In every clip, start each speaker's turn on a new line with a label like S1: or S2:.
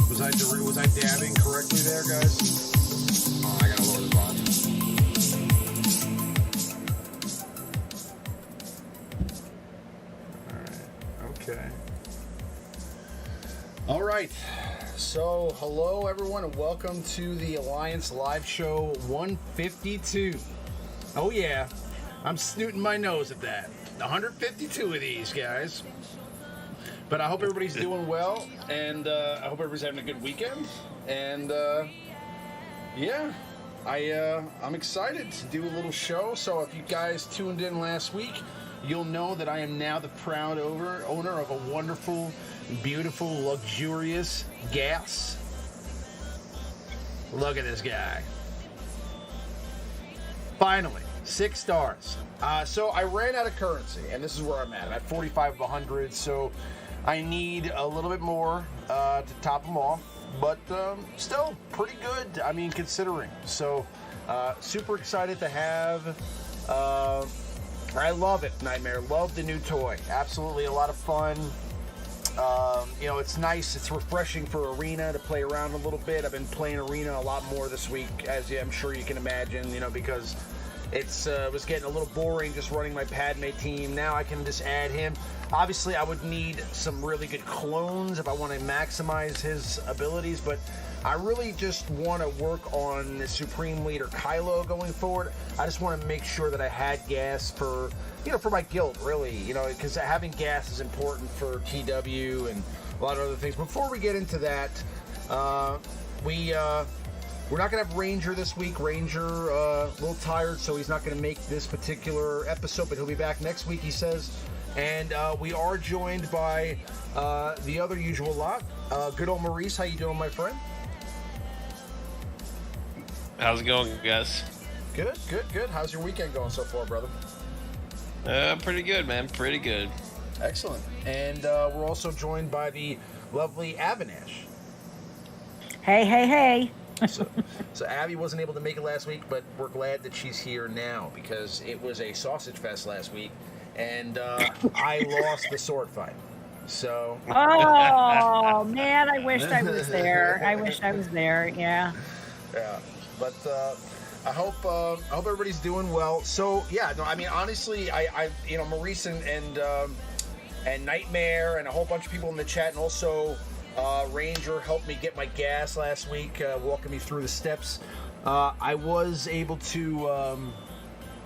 S1: Was I dabbing correctly there, guys? Oh, I gotta lower the volume. Okay. All right. So, hello everyone, and welcome to the Alliance Live Show 152. Oh yeah, I'm snooting my nose at that. 152 of these, guys. But I hope everybody's doing well, and I hope everybody's having a good weekend. And yeah, I'm excited to do a little show. So if you guys tuned in last week, you'll know that I am now the proud owner of a wonderful, beautiful, luxurious gas. Look at this guy. Finally, 6 stars. So I ran out of currency, and this is where I'm at. I'm at 45 of 100, so I need a little bit more to top them off, but still pretty good, I mean, considering. So super excited to have... I love it, Nightmare. Love the new toy. Absolutely a lot of fun. You know, it's nice. It's refreshing for Arena to play around a little bit. I've been playing Arena a lot more this week, as I'm sure you can imagine, you know, because it was getting a little boring just running my Padme team. Now I can just add him. Obviously, I would need some really good clones if I want to maximize his abilities, but I really just want to work on the Supreme Leader Kylo going forward. I just want to make sure that I had gas for, you know, for my guild, really, you know, because having gas is important for TW and a lot of other things. Before we get into that, we're not going to have Ranger this week. Ranger a little tired, so he's not going to make this particular episode, but he'll be back next week, he says. And we are joined by the other usual lot. Good old Maurice, how you doing, my friend?
S2: How's it going, guys?
S1: Good. How's your weekend going so far, brother?
S2: Pretty good, man. Pretty good.
S1: Excellent. And we're also joined by the lovely Avinash.
S3: Hey.
S1: So Abby wasn't able to make it last week, but we're glad that she's here now because it was a sausage fest last week, and I lost the sword fight. So.
S3: Oh man, I wished I was there. Yeah.
S1: Yeah, but I hope everybody's doing well. So yeah, no, I mean honestly, I you know, Maurice and Nightmare and a whole bunch of people in the chat, and also Ranger helped me get my gas last week, walking me through the steps. I was able to.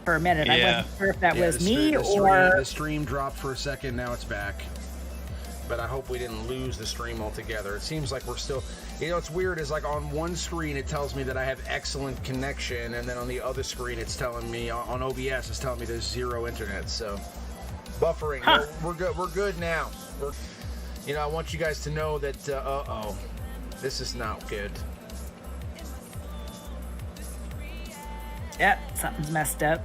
S3: For a minute,
S1: yeah.
S3: I wasn't sure if that was me or
S1: the stream dropped for a second. Now it's back. But I hope we didn't lose the stream altogether. It seems like we're still, you know, it's weird is like on one screen it tells me that I have excellent connection, and then on the other screen it's telling me, on OBS it's telling me there's zero internet, so buffering.
S3: Huh.
S1: We're good now. You know, I want you guys to know that, this is not good.
S3: Yep, something's messed up.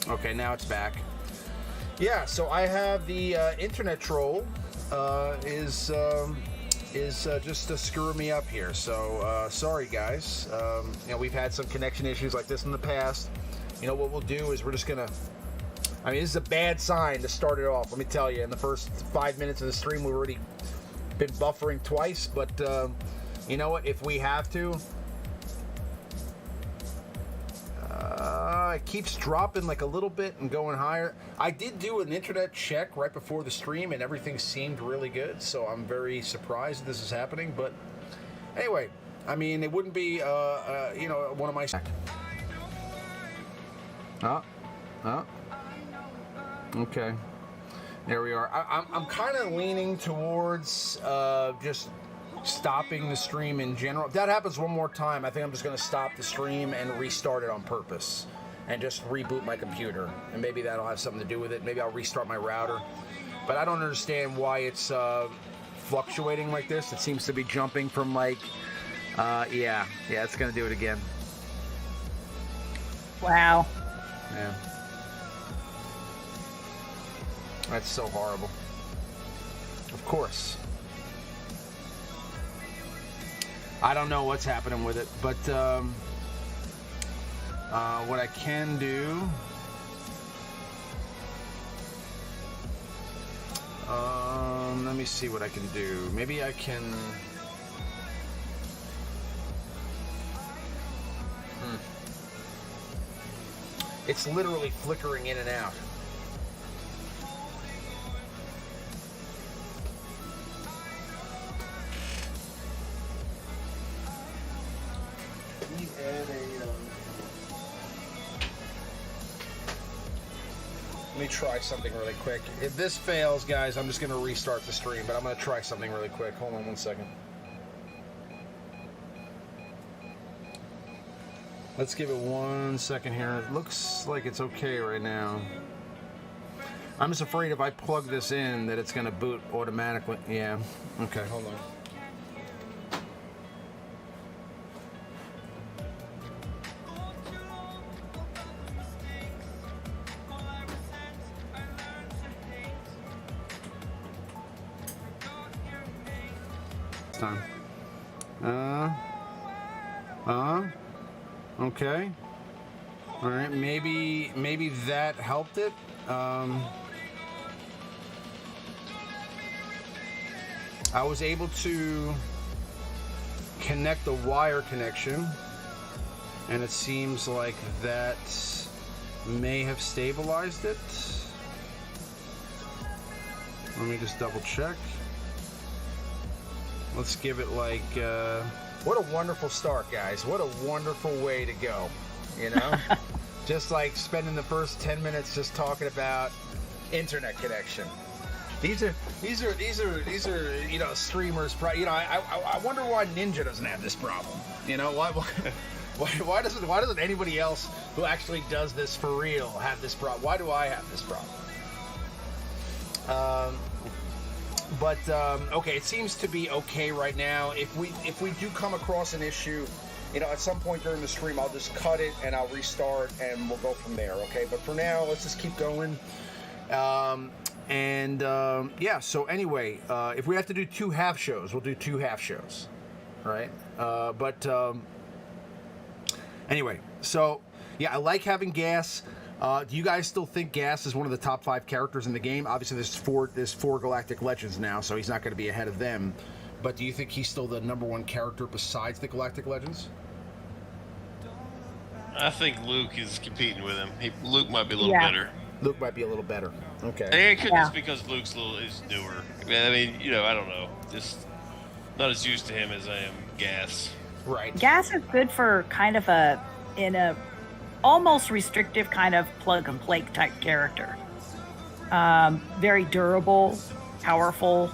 S1: Okay, now it's back. Yeah, so I have the internet troll is just screwing me up here. So sorry, guys. You know, we've had some connection issues like this in the past. You know what we'll do is we're just gonna. I mean, this is a bad sign to start it off. Let me tell you. In the first 5 minutes of the stream, we've already been buffering twice. But you know what? If we have to. It keeps dropping like a little bit and going higher. I did do an internet check right before the stream and everything seemed really good, so I'm very surprised this is happening. But anyway, I mean, it wouldn't be you know, one of my okay, there we are. I'm kind of leaning towards just stopping the stream in general. If that happens one more time, I think I'm just going to stop the stream and restart it on purpose and just reboot my computer, and maybe that'll have something to do with it. Maybe I'll restart my router, but I don't understand why it's fluctuating like this. It seems to be jumping from like yeah, it's going to do it again.
S3: Wow.
S1: Yeah, that's so horrible. Of course. I don't know what's happening with it, but what I can do, let me me see what I can do. Maybe I can... It's literally flickering in and out. Let me add a... Let me try something really quick. If this fails, guys, I'm just going to restart the stream, but I'm going to try something really quick. Hold on 1 second. Let's give it 1 second here. It looks like it's okay right now. I'm just afraid if I plug this in that it's going to boot automatically. Yeah. Okay, hold on. Okay. All right. Maybe that helped it. I was able to connect the wire connection, and it seems like that may have stabilized it. Let me just double check. Let's give it like, what a wonderful start, guys. What a wonderful way to go, you know? Just like spending the first 10 minutes just talking about internet connection. These are you know, streamers, you know, I wonder why Ninja doesn't have this problem. You know, why doesn't anybody else who actually does this for real have this problem? Why do I have this problem? Okay, it seems to be okay right now. If we do come across an issue, you know, at some point during the stream, I'll just cut it and I'll restart and we'll go from there. Okay, but for now, let's just keep going. Yeah. So anyway, if we have to do 2 half shows, we'll do 2 half shows, right? Anyway, so yeah, I like having Gas. Do you guys still think Gas is one of the top 5 characters in the game? Obviously, there's 4 Galactic Legends now, so he's not going to be ahead of them. But do you think he's still the #1 character besides the Galactic Legends?
S2: I think Luke is competing with him. Luke might be a little better.
S1: Luke might be a little better. Okay.
S2: And it could just because Luke's is newer. I mean, you know, I don't know. Just not as used to him as I am Gas.
S1: Right.
S3: Gas is good for kind of in a almost restrictive kind of plug and play type character. Very durable, powerful.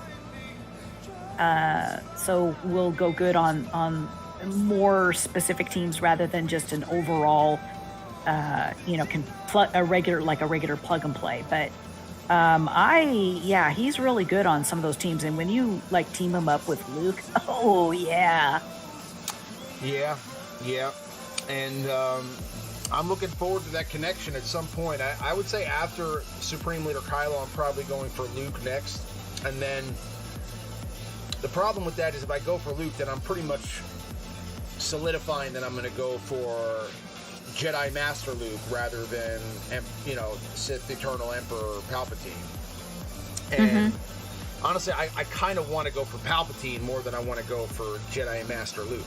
S3: So will go good on more specific teams rather than just an overall, you know, a regular plug and play. But he's really good on some of those teams. And when you like team him up with Luke, oh yeah. Yeah. And I'm looking forward to that connection at some point. I would say after Supreme Leader Kylo, I'm probably going for Luke next. And then the problem with that is if I go for Luke, then I'm pretty much solidifying that I'm going to go for Jedi Master Luke rather than, you know, Sith Eternal Emperor Palpatine. And honestly, I kind of want to go for Palpatine more than I want to go for Jedi Master Luke,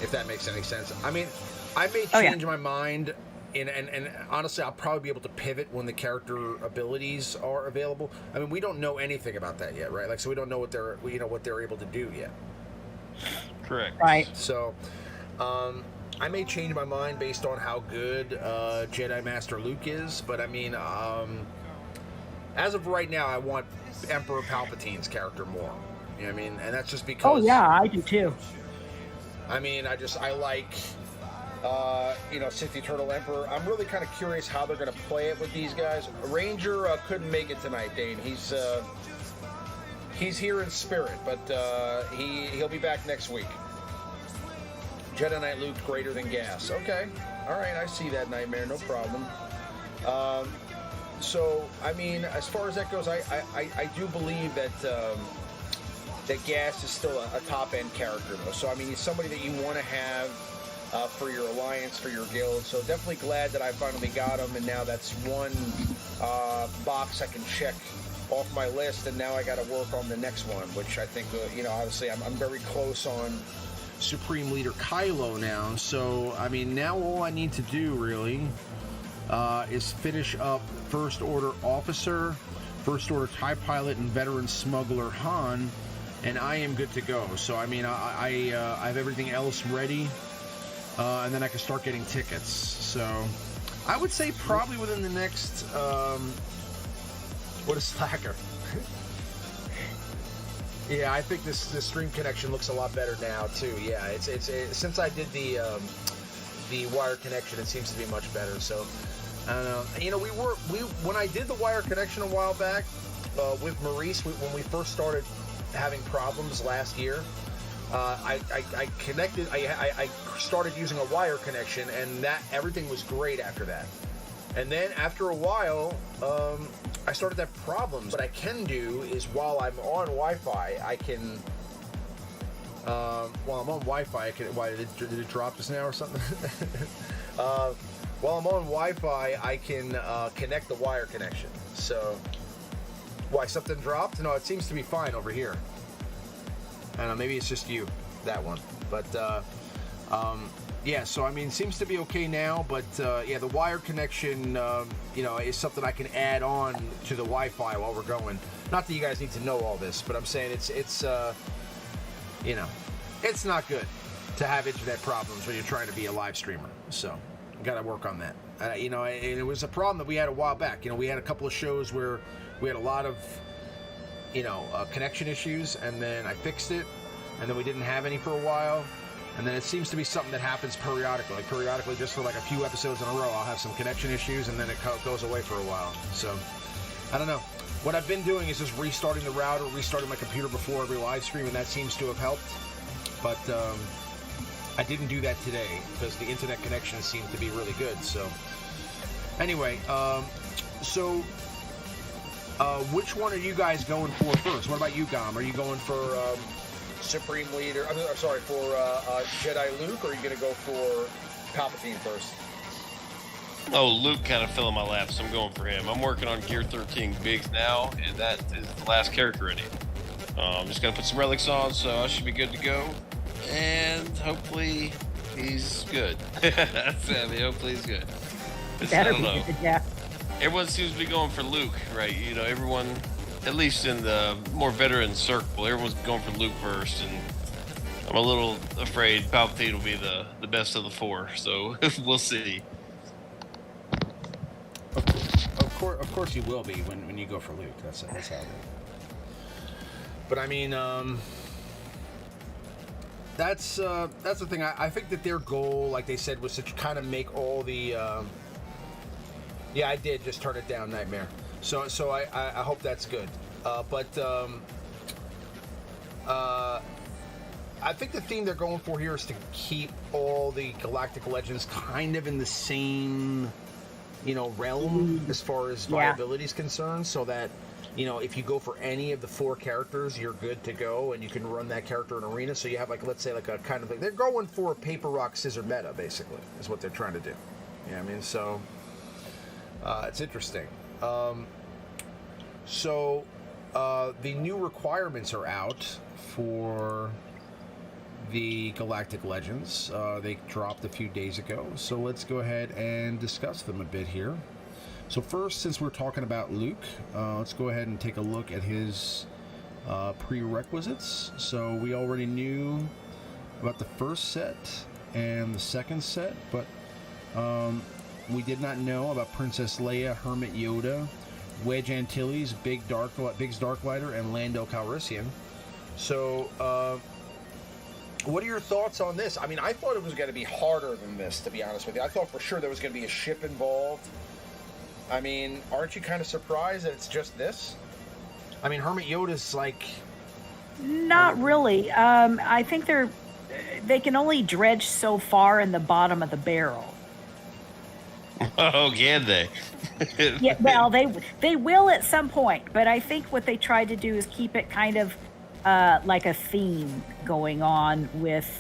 S3: if that makes any sense. I mean, I may change my mind, and honestly, I'll probably be able to pivot when the character abilities are available. I mean, we don't know anything about that yet, right? Like, so we don't know what they're able to do yet.
S2: Correct.
S3: Right.
S1: So, I may change my mind based on how good Jedi Master Luke is, but I mean, as of right now, I want Emperor Palpatine's character more. You know what I mean? And that's just because.
S3: Oh yeah, I do too.
S1: I mean, I like. You know, Sith Eternal Emperor. I'm really kind of curious how they're going to play it with these guys. Ranger couldn't make it tonight, Dane. He's here in spirit, but he'll be back next week. Jedi Knight Luke greater than Gas. Okay, all right, I see that, Nightmare. No problem. So, I mean, as far as that goes, I do believe that that Gas is still a top end character, though. So, I mean, he's somebody that you want to have. For your alliance, for your guild. So definitely glad that I finally got him, and now that's one box I can check
S3: off my list, and now I got to work on the next one, which I think, obviously I'm very close on Supreme Leader Kylo now. So, I mean, now all I need to do really is finish up First Order Officer, First Order TIE Pilot, and Veteran Smuggler Han, and I am good to go. So, I mean, I have everything else ready, and then I can start getting tickets. So, I would say probably within the next, what a slacker. Yeah, I think this stream connection looks a lot better now too. Yeah, it's since I did the wire connection, it seems to be much better. So I don't know. You know, when I did the wire connection a while back with Maurice, when we first started having problems last year, I connected. I started using a wire connection, and that everything was great after that. And then after a while, I started to have problems. What I can do is while I'm on Wi-Fi, I can. While I'm on Wi-Fi, I can. Why did it drop just now or something? While I'm on Wi-Fi, I can connect the wire connection. So, why something dropped? No, it seems to be fine over here. I don't know. Maybe it's just you, that one. But yeah. So I mean, seems to be okay now. But yeah, the wire connection, is something I can add on to the Wi-Fi while we're going. Not that you guys need to know all this, but I'm saying it's it's not good to have internet problems when you're trying to be a live streamer. So, got to work on that. And it was a problem that we had a while back. We had a couple of shows where we had a lot of, connection issues, and then I fixed it, and then we didn't have any for a while, and then it seems to be something that happens periodically. Like periodically, just for like a few episodes in a row, I'll have some connection issues, and then it goes away for a while. So, I don't know. What I've been doing is just restarting the router, restarting my computer before every live stream, and that seems to have helped. But I didn't do that today because the internet connection seemed to be really good. So anyway, which one are you guys going for first? What about you, Gom? Are you going for Supreme Leader? For Jedi Luke, or are you going to go for Palpatine first?
S2: Oh, Luke kind of fell in my lap, so I'm going for him. I'm working on Gear 13 Biggs now, and that is the last character ready. I'm just going to put some relics on, so I should be good to go. And hopefully he's good. Hopefully he's good. I don't know.
S4: Good, yeah.
S2: Everyone seems to be going for Luke, right? Everyone, at least in the more veteran circle, everyone's going for Luke first, and I'm a little afraid Palpatine will be the best of the four, so we'll see.
S3: Of course you will be when you go for Luke. That's how it is. But I mean, that's the thing. I think that their goal, like they said, was to kind of make all the. Yeah, I did just turn it down, Nightmare. So I hope that's good. But I think the theme they're going for here is to keep all the Galactic Legends kind of in the same, realm as far as viability is concerned, so that, if you go for any of the four characters, you're good to go, and you can run that character in arena. So you have, let's say, a kind of they're going for a paper, rock, scissor meta, basically, is what they're trying to do. I mean? So it's interesting. So the new requirements are out for the Galactic Legends. They dropped a few days ago, so let's go ahead and discuss them a bit here. So first, since we're talking about Luke, let's go ahead and take a look at his prerequisites. So we already knew about the first set and the second set, but we did not know about Princess Leia, Hermit Yoda, Wedge Antilles, Biggs Darklighter, and Lando Calrissian. So what are your thoughts on this? I mean, I thought it was going to be harder than this, to be honest with you. I thought for sure there was going to be a ship involved. I mean, aren't you kind of surprised that it's just this? I mean, Hermit Yoda's like...
S4: Not really. I think they can only dredge so far in the bottom of the barrel.
S2: Oh, can they?
S4: Yeah, well, they will at some point, but I think what they tried to do is keep it kind of like a theme going on with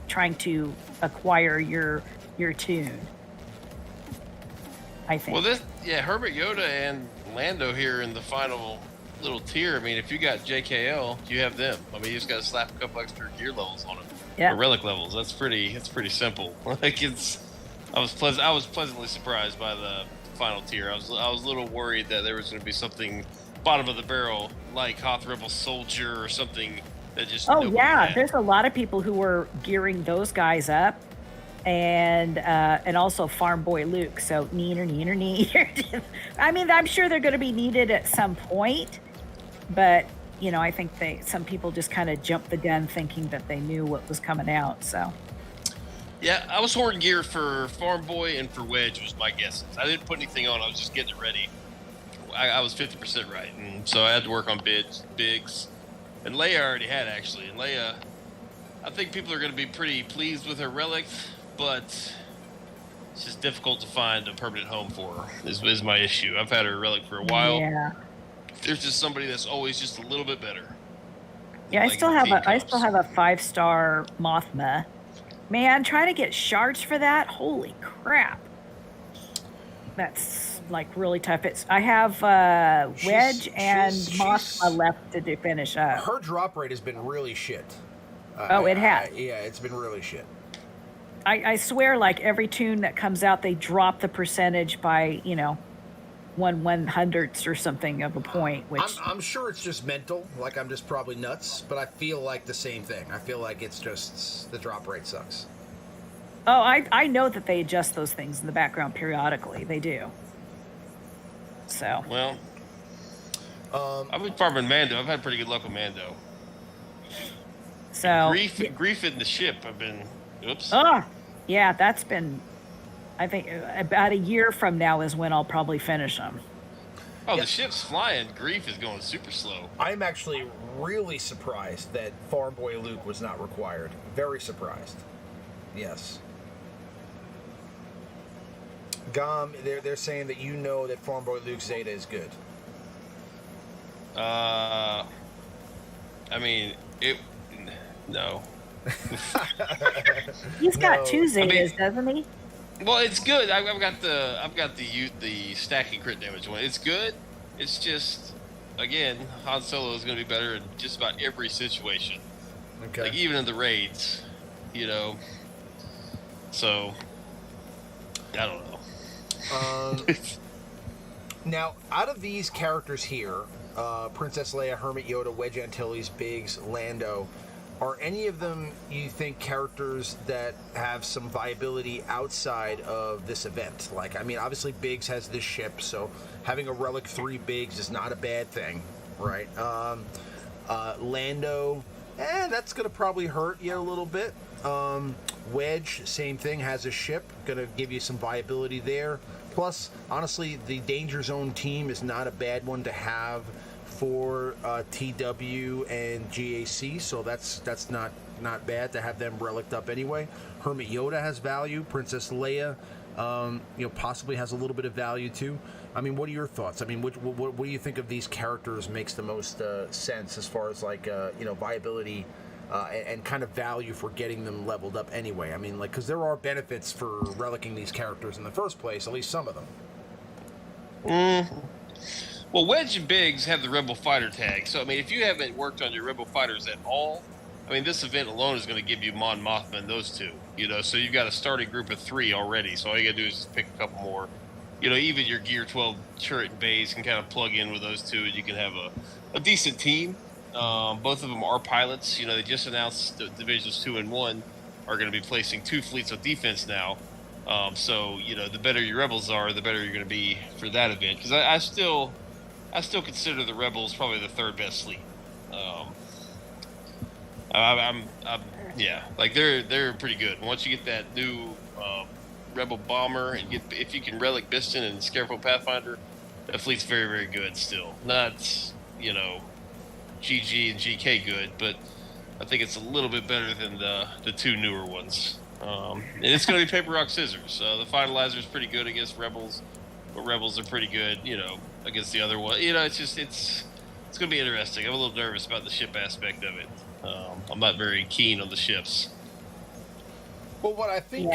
S4: trying to acquire your tune. I think.
S2: Well, Hermit Yoda and Lando here in the final little tier. I mean, if you got JKL, you have them. I mean, you just got to slap a couple extra gear levels on them, or relic levels. That's pretty simple. Like I was pleasantly surprised by the final tier. I was a little worried that there was going to be something bottom of the barrel like Hoth Rebel Soldier or something that just.
S4: Oh yeah, there's a lot of people who were gearing those guys up. And also Farm Boy Luke. So neener. I mean, I'm sure they're going to be needed at some point, but you know, I think some people just kind of jumped the gun thinking that they knew what was coming out. So
S2: yeah, I was hoarding gear for Farm Boy and for Wedge was my guesses. I didn't put anything on. I was just getting it ready. I was 50% right, and so I had to work on bigs. And Leia I already had actually, and Leia, I think people are going to be pretty pleased with her relics. But it's just difficult to find a permanent home for her is my issue. I've had her relic for a while.
S4: Yeah.
S2: There's just somebody that's always just a little bit better.
S4: Yeah, I still have a 5-star Mothma. Man, trying to get shards for that? Holy crap. That's like really tough. I have Wedge and Mothma left to finish up.
S3: Her drop rate has been really shit.
S4: It has.
S3: Yeah, it's been really shit.
S4: I swear, like every tune that comes out, they drop the percentage by, 1/100th or something of a point. Which
S3: I'm sure it's just mental, like I'm just probably nuts, but I feel like the same thing. I feel like it's just the drop rate sucks.
S4: Oh, I know that they adjust those things in the background periodically. They do. So.
S2: Well, I've been farming Mando. I've had pretty good luck with Mando.
S4: So.
S2: Grief in the ship. I've been. Oops.
S4: Oh, yeah, that's been, I think, about a year from now is when I'll probably finish them.
S2: Oh, the ship's flying. Grief is going super slow.
S3: I'm actually really surprised that Farm Boy Luke was not required. Very surprised. Yes. Gom, they're saying that that Farm Boy Luke Zeta is good.
S2: I mean, no.
S4: He's got 2 Zetas, doesn't he?
S2: Well, it's good. I've got the stacking crit damage one. It's good. It's just, again, Han Solo is going to be better in just about every situation.
S3: Okay.
S2: Like even in the raids, So I don't know.
S3: Now, out of these characters here, Princess Leia, Hermit Yoda, Wedge Antilles, Biggs, Lando. Are any of them, you think, characters that have some viability outside of this event? Like, I mean, obviously Biggs has this ship, so having a Relic 3 Biggs is not a bad thing, right? Lando, that's going to probably hurt you a little bit. Wedge, same thing, has a ship, going to give you some viability there. Plus, honestly, the Danger Zone team is not a bad one to have for TW and GAC, so that's not bad to have them relicked up anyway. Hermit Yoda has value. Princess Leia, possibly has a little bit of value too. I mean, what are your thoughts? I mean, what do you think of these characters makes the most sense as far as like viability and kind of value for getting them leveled up anyway? I mean, like, because there are benefits for relicking these characters in the first place, at least some of them.
S2: Well, Wedge and Biggs have the Rebel Fighter tag, so I mean, if you haven't worked on your Rebel Fighters at all, I mean, this event alone is going to give you Mon Mothma and those two, so you've got a starting group of 3 already, so all you got to do is just pick a couple more. Even your Gear 12 turret and bays can kind of plug in with those two, and you can have a decent team. Both of them are pilots. They just announced the Divisions 2 and 1 are going to be placing 2 fleets of defense now. So, the better your Rebels are, the better you're going to be for that event. Because I still consider the Rebels probably the 3rd best fleet. They're pretty good. Once you get that new Rebel bomber and if you can relic Biston and Scarecrow Pathfinder, that fleet's very, very good still. Not GG and GK good, but I think it's a little bit better than the 2 newer ones. And it's going to be paper, rock, scissors. The finalizer is pretty good against Rebels, but Rebels are pretty good, against the other one. It's going to be interesting. I'm a little nervous about the ship aspect of it. I'm not very keen on the ships.
S1: Well, what I think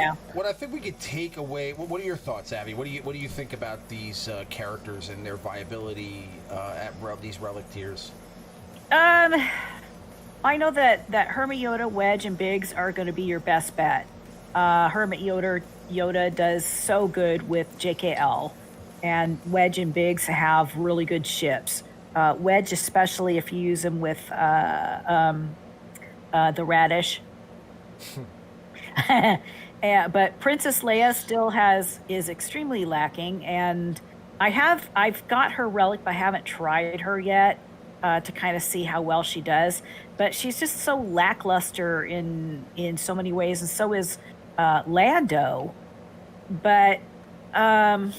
S1: we could take away. What are your thoughts, Abby? What do you think about these characters and their viability at these relic tiers?
S4: I know that Hermit Yoda, Wedge, and Biggs are going to be your best bet. Hermit Yoda does so good with JKL, and Wedge and Biggs have really good ships. Wedge, especially if you use him with the Radish. But Princess Leia still is extremely lacking, and I've got her relic, but I haven't tried her yet to kind of see how well she does. But she's just so lackluster in so many ways, and so is Lando. But I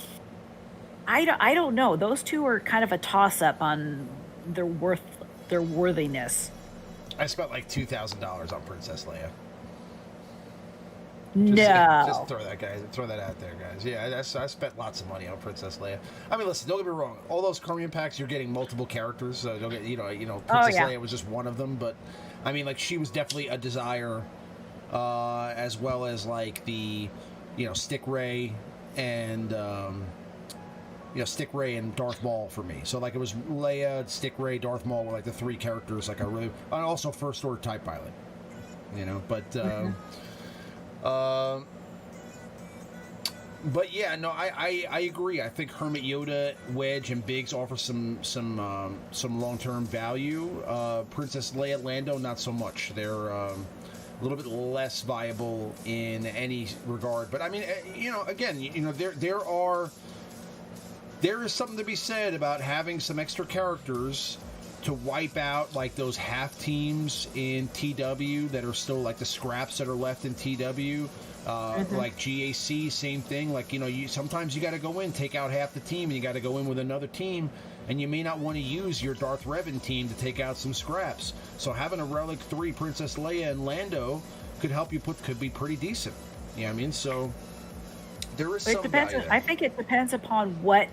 S4: don't know. Those two are kind of a toss up on their worthiness.
S1: I spent like $2,000 on Princess Leia. Just throw that out there, guys. Yeah, I spent lots of money on Princess Leia. I mean, listen, don't get me wrong. All those Chromium packs, you're getting multiple characters, so don't get Princess Leia was just one of them. But I mean, like, she was definitely a desire, as well as like the, Stick Ray and Stick Ray and Darth Maul for me. So like it was Leia, Stick Ray, Darth Maul were like the three characters like I really, and also First Order TIE Pilot. But. But yeah, no, I agree. I think Hermit Yoda, Wedge, and Biggs offer some long-term value. Princess Leia, Lando, not so much. They're a little bit less viable in any regard. But I mean, again, there is something to be said about having some extra characters to wipe out like those half teams in TW that are still like the scraps that are left in TW. Like GAC, same thing. Like, sometimes you got to go in, take out half the team, and you got to go in with another team, and you may not want to use your Darth Revan team to take out some scraps. So having a Relic 3 Princess Leia and Lando could help you could be pretty decent. You know what I mean? So there is some value there.
S4: I think it depends upon what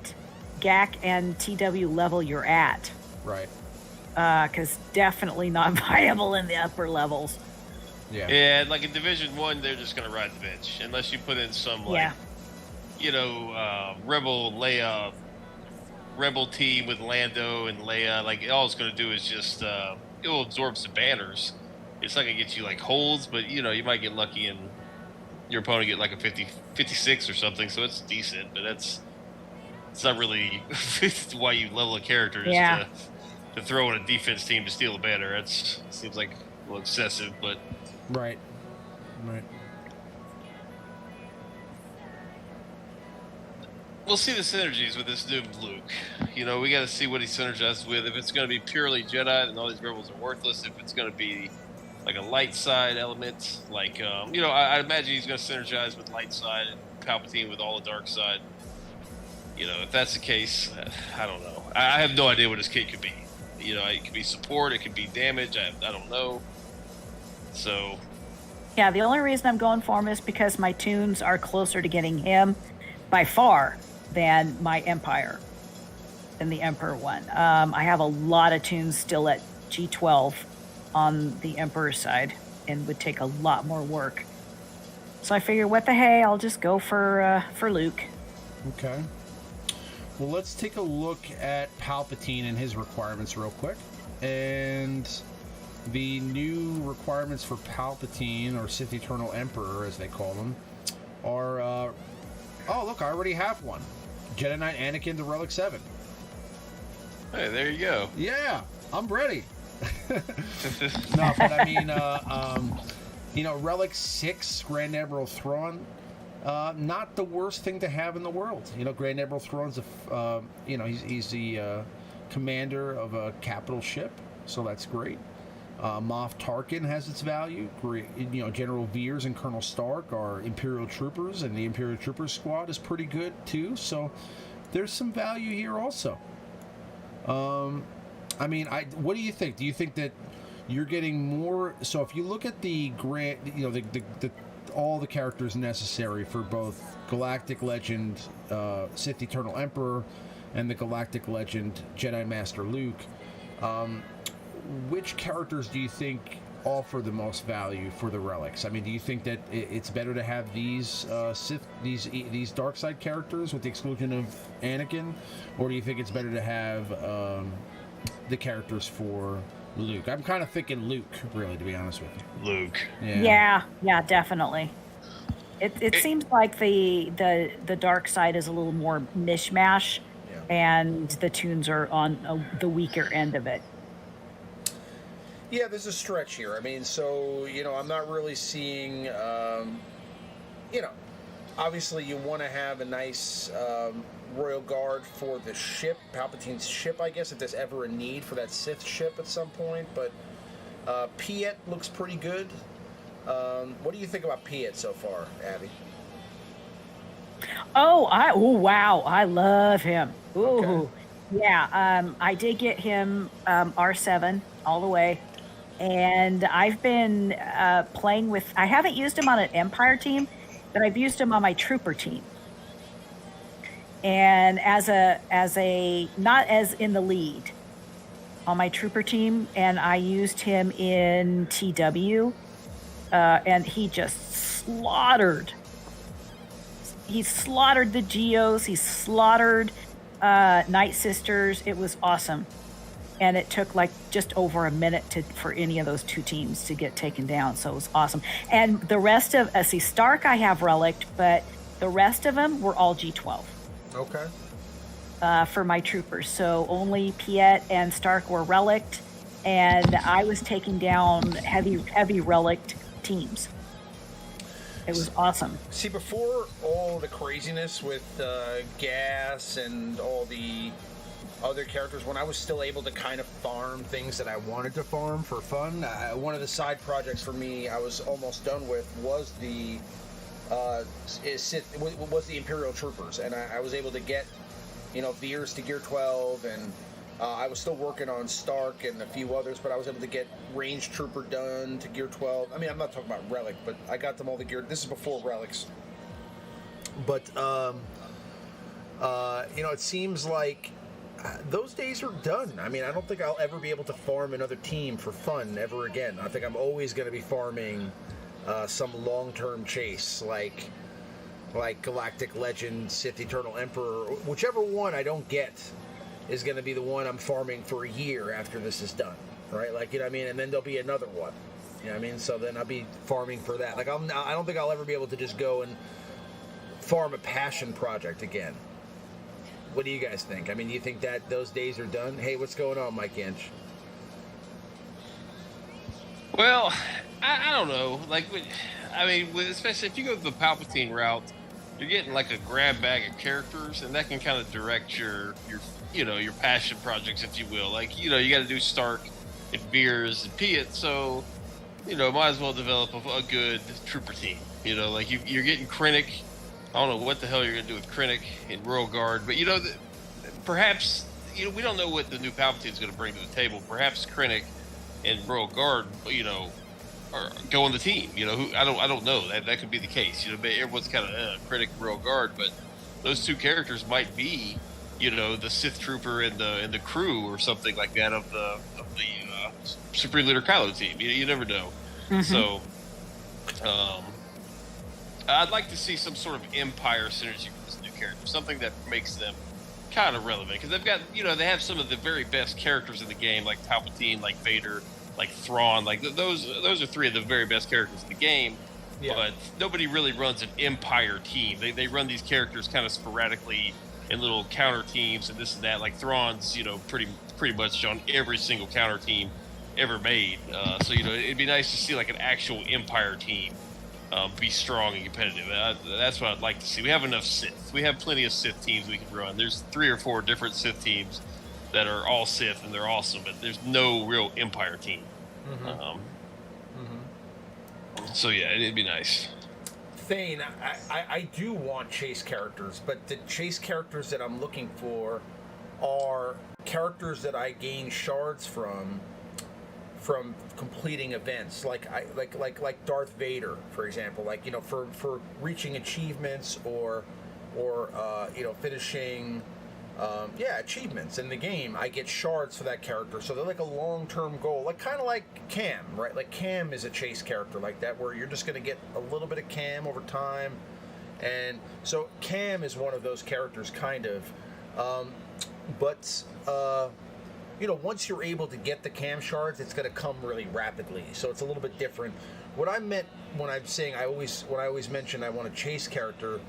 S4: GAC and TW level you're at.
S1: Right.
S4: Because definitely not viable in the upper levels.
S2: Yeah, like in Division 1, they're just going to ride the bench. Unless you put in some, like, Rebel Leia, Rebel team with Lando and Leia. Like, all it's going to do is just, it'll absorb some banners. It's not going to get you, like, holds, but, you might get lucky and your opponent get, like, a 56 or something, so it's decent. But it's not really why you level a character is to throw in a defense team to steal a banner. It seems like a little excessive, but...
S1: Right.
S2: We'll see the synergies with this new Luke. We got to see what he synergizes with. If it's going to be purely Jedi, then all these rebels are worthless. If it's going to be like a light side element, like I imagine he's going to synergize with light side and Palpatine with all the dark side. If that's the case, I don't know. I have no idea what his kit could be. It could be support, it could be damage. I don't know. So,
S4: yeah, the only reason I'm going for him is because my tunes are closer to getting him by far than my Empire, than the Emperor one. I have a lot of tunes still at G12 on the Emperor side and would take a lot more work. So I figure, what the hey, I'll just go for Luke.
S1: Okay. Well, let's take a look at Palpatine and his requirements real quick. And... the new requirements for Palpatine, or Sith Eternal Emperor, as they call them, are... oh, look, I already have one. Jedi Knight Anakin to Relic 7.
S2: Hey, there you go.
S1: Yeah, I'm ready. No, but I mean, Relic 6, Grand Admiral Thrawn, not the worst thing to have in the world. Grand Admiral Thrawn's he's the commander of a capital ship, so that's great. Moff Tarkin has its value. General Veers and Colonel Stark are Imperial troopers, and the Imperial Troopers squad is pretty good too. So there's some value here also. What do you think? Do you think that you're getting more? So if you look at the all the characters necessary for both Galactic Legend, Sith Eternal Emperor, and the Galactic Legend Jedi Master Luke. Which characters do you think
S3: offer the most value for the relics? I mean, do you think that it's better to have these these dark side characters with the exclusion of Anakin, or do you think it's better to have the characters for Luke? I'm kind of thinking Luke, really, to be honest with you.
S2: Luke.
S4: Yeah, definitely. It seems like the dark side is a little more mishmash, and the tunes are on the weaker end of it.
S1: Yeah, there's a stretch here. I mean, so, I'm not really seeing, obviously you want to have a nice Royal Guard for the ship, Palpatine's ship, I guess, if there's ever a need for that Sith ship at some point, but Piet looks pretty good. What do you think about Piet so far, Abby?
S4: Oh wow, I love him. Ooh,
S1: Okay.
S4: yeah. I did get him R7 all the way, and I've been playing with. I haven't used him on an Empire team, but I've used him on my Trooper team, and as a not as in the lead on my Trooper team, and I used him in TW, and he just slaughtered. He slaughtered the Geos. He slaughtered Night Sisters. It was awesome. And it took like just over a minute for any of those two teams to get taken down. So it was awesome. And the rest of, Stark I have relicked, but the rest of them were all G12.
S1: Okay.
S4: For my troopers. So only Piet and Stark were relicked. And I was taking down heavy relicked teams. It was awesome.
S1: See, before all the craziness with Gas and all the other characters, when I was still able to kind of farm things that I wanted to farm for fun, one of the side projects for me I was almost done with was the Imperial Troopers, and I was able to get Veers to Gear 12, and I was still working on Stark and a few others, but I was able to get Range Trooper done to Gear 12. I mean, I'm not talking about Relic, but I got them all to Gear. This is before Relics. But, it seems like those days are done. I mean, I don't think I'll ever be able to farm another team for fun ever again. I think I'm always going to be farming some long-term chase, like Galactic Legend, Sith Eternal Emperor, whichever one I don't get is going to be the one I'm farming for a year after this is done, right? Like, you know what I mean? And then there'll be another one, you know what I mean? So then I'll be farming for that. Like, I don't think I'll ever be able to just go and farm a passion project again. What do you guys think? I mean, do you think that those days are done? Hey, what's going on, Mike Inch?
S2: Well, I don't know. Like, especially if you go the Palpatine route, you're getting like a grab bag of characters, and that can kind of direct your passion projects, if you will. Like, you got to do Stark and Veers and Piet, so might as well develop a good trooper team. Like you're getting Krennic. I don't know what the hell you're gonna do with Krennic in Royal Guard, but perhaps we don't know what the new Palpatine's gonna bring to the table. Perhaps Krennic and Royal Guard, or go on the team. I don't know. That could be the case. But everyone's kind of Krennic and Royal Guard, but those two characters might be, the Sith Trooper and the crew or something like that of the Supreme Leader Kylo team. You never know. Mm-hmm. So, I'd like to see some sort of Empire synergy with this new character, something that makes them kind of relevant, because they've got, they have some of the very best characters in the game, like Palpatine, like Vader, like Thrawn, like those are three of the very best characters in the game. Yeah. But nobody really runs an Empire team. They run these characters kind of sporadically in little counter teams and this and that. Like Thrawn's, pretty much on every single counter team ever made. So it'd be nice to see like an actual Empire team be strong and competitive. That's what I'd like to see. We have enough Sith. We have plenty of Sith teams we can run. There's 3 or 4 different Sith teams that are all Sith and they're awesome, but there's no real Empire team. Mm-hmm. So yeah, it'd be nice.
S1: Thane, I do want chase characters, but the chase characters that I'm looking for are characters that I gain shards from completing events, like Darth Vader, for example, for reaching achievements or finishing
S3: achievements in the game. I get shards for that character, so they're like a long-term goal, like kind of like Cam, right? Like Cam is a chase character like that, where you're just going to get a little bit of Cam over time, and so Cam is one of those characters, kind of. But once you're able to get the Cam shards, it's going to come really rapidly, so it's a little bit different. What I meant when I'm saying when I always mention I want a chase character.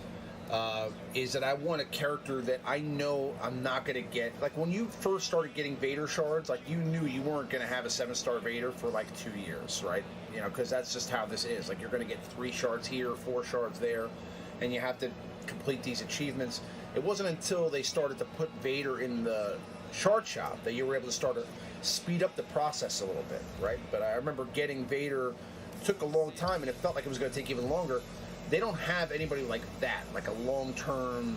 S3: Is that I want a character that I know I'm not going to get. Like when you first started getting Vader shards, like you knew you weren't going to have a 7-star Vader for like 2 years, right? Because that's just how this is. Like you're going to get 3 shards here, 4 shards there, and you have to complete these achievements. It wasn't until they started to put Vader in the shard shop that you were able to start to speed up the process a little bit, right? But I remember getting Vader took a long time, and it felt like it was going to take even longer. They don't have anybody like that, like a long-term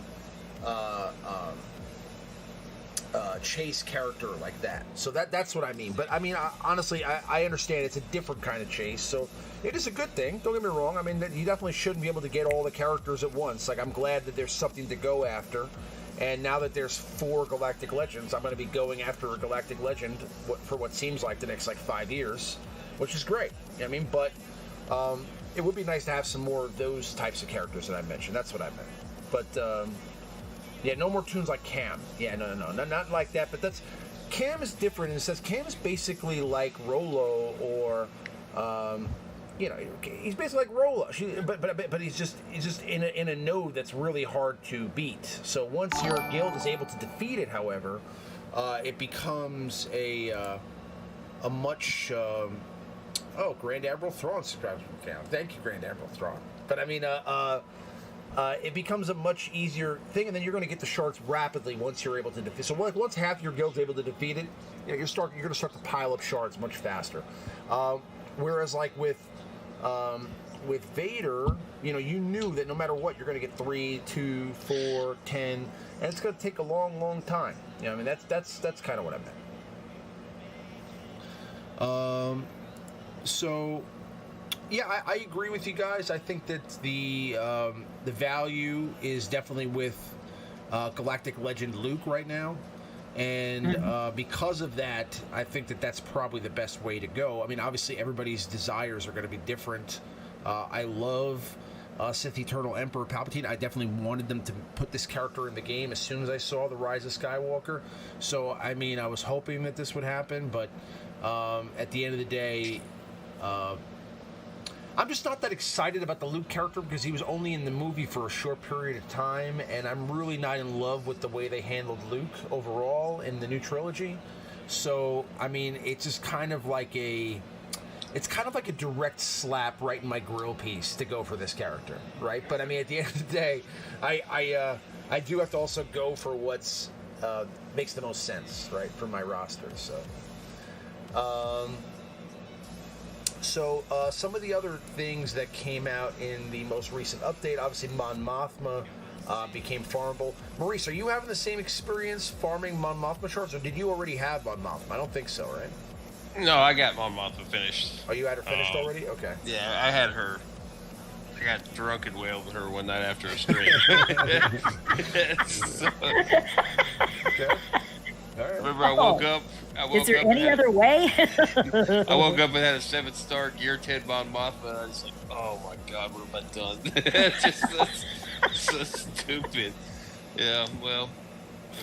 S3: chase character like that. So that's what I mean. But I mean, honestly, I understand it's a different kind of chase. So it is a good thing. Don't get me wrong. I mean, you definitely shouldn't be able to get all the characters at once. Like, I'm glad that there's something to go after. And now that there's 4 Galactic Legends, I'm going to be going after a Galactic Legend for what seems like the next, 5 years, which is great. You know what I mean? But it would be nice to have some more of those types of characters that I mentioned. That's what I meant. But, no more tunes like Cam. Yeah, no, not like that. But Cam is different in the sense Cam is basically like Rolo or, he's basically like Rolo. But he's just in a node that's really hard to beat. So once your guild is able to defeat it, however, it becomes a much. Grand Admiral Thrawn subscribes to the channel. Thank you, Grand Admiral Thrawn. But I mean, it becomes a much easier thing, and then you're going to get the shards rapidly once you're able to defeat. So once half your guild's able to defeat it, you're going to start to pile up shards much faster. Whereas with Vader, you knew that no matter what, you're going to get 3, 2, 4, 10, and it's going to take a long, long time. I mean, that's kind of what I meant. So, yeah, I agree with you guys. I think that the value is definitely with Galactic Legend Luke right now, and because of that, I think that that's probably the best way to go. I mean, obviously, everybody's desires are going to be different. I love Sith Eternal Emperor Palpatine. I definitely wanted them to put this character in the game as soon as I saw The Rise of Skywalker. So, I mean, I was hoping that this would happen, but at the end of the day, I'm just not that excited about the Luke character because he was only in the movie for a short period of time, and I'm really not in love with the way they handled Luke overall in the new trilogy. So, I mean, it's just kind of like a direct slap right in my grill piece to go for this character, right? But I mean, at the end of the day, I do have to also go for what's makes the most sense, right, for my roster. So, some of the other things that came out in the most recent update, obviously Mon Mothma became farmable. Maurice, are you having the same experience farming Mon Mothma shards, or did you already have Mon Mothma? I don't think so, right?
S2: No, I got Mon Mothma finished.
S3: Oh, you had her finished already? Okay.
S2: Yeah, I had her. I got drunk and wailed with her one night after a stream.
S3: Okay. All right.
S2: Remember, I woke up.
S4: Is there any other way?
S2: I woke up and had a 7-star Gear 10 Mon Mothma, and I was like, "Oh my God, what have I done?" That's so stupid. Yeah, well,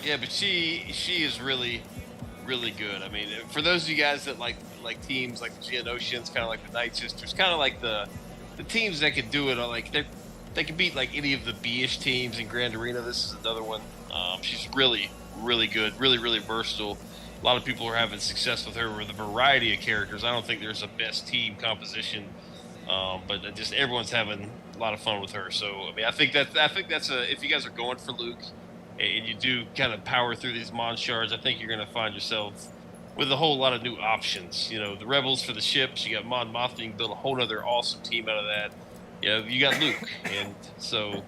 S2: yeah, but she is really, really good. I mean, for those of you guys that like teams like the Geonosians, kind of like the Night Sisters, kind of like the teams that could do it, like they can beat like any of the B-ish teams in Grand Arena. This is another one. She's really, really good, really, really versatile. A lot of people are having success with her with a variety of characters. I don't think there's a best team composition, but just everyone's having a lot of fun with her. So I mean, I think that's if you guys are going for Luke and you do kind of power through these Mon shards, I think you're going to find yourself with a whole lot of new options. The Rebels for the ships. You got Mon Mothma. You can build a whole other awesome team out of that. You got Luke, and so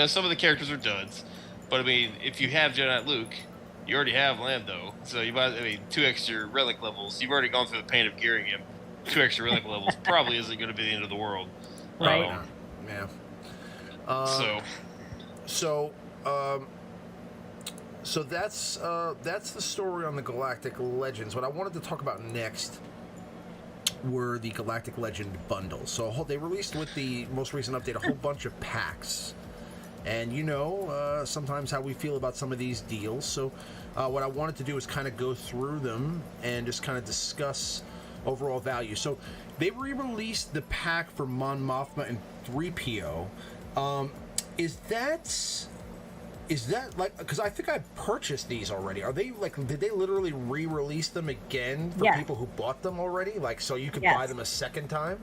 S2: some of the characters are duds. But I mean, if you have Jedi Knight Luke, you already have Lando, so you might. 2 extra relic levels. You've already gone through the pain of gearing him. 2 extra relic levels probably isn't going to be the end of the world.
S4: Right.
S3: Yeah. So that's the story on the Galactic Legends. What I wanted to talk about next were the Galactic Legend bundles. So they released with the most recent update a whole bunch of packs. And sometimes how we feel about some of these deals. So what I wanted to do is kind of go through them and just kind of discuss overall value. So they re-released the pack for Mon Mothma and 3PO. Is that like, because I think I purchased these already. Are they like, did they literally re-release them again for people who bought them already? Like, so you could buy them a second time?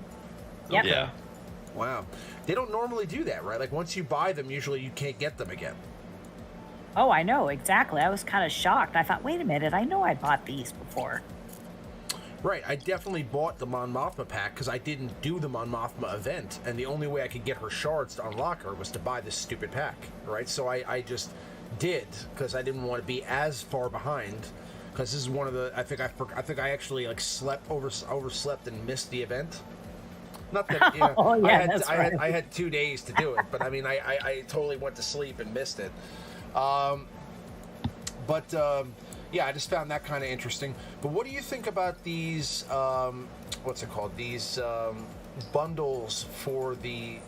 S4: Yep.
S2: Yeah.
S3: Wow. They don't normally do that, right? Like, once you buy them, usually you can't get them again.
S4: Oh, I know, exactly. I was kind of shocked. I thought, wait a minute, I know I bought these before.
S3: Right, I definitely bought the Mon Mothma pack because I didn't do the Mon Mothma event, and the only way I could get her shards to unlock her was to buy this stupid pack, right? So I just did because I didn't want to be as far behind. Because this is one of the I think I actually like overslept and missed the event. Not that
S4: Oh, yeah, that's right.
S3: I had 2 days to do it, but I mean I totally went to sleep and missed it. Yeah, I just found that kind of interesting. But what do you think about these, what's it called? These bundles for the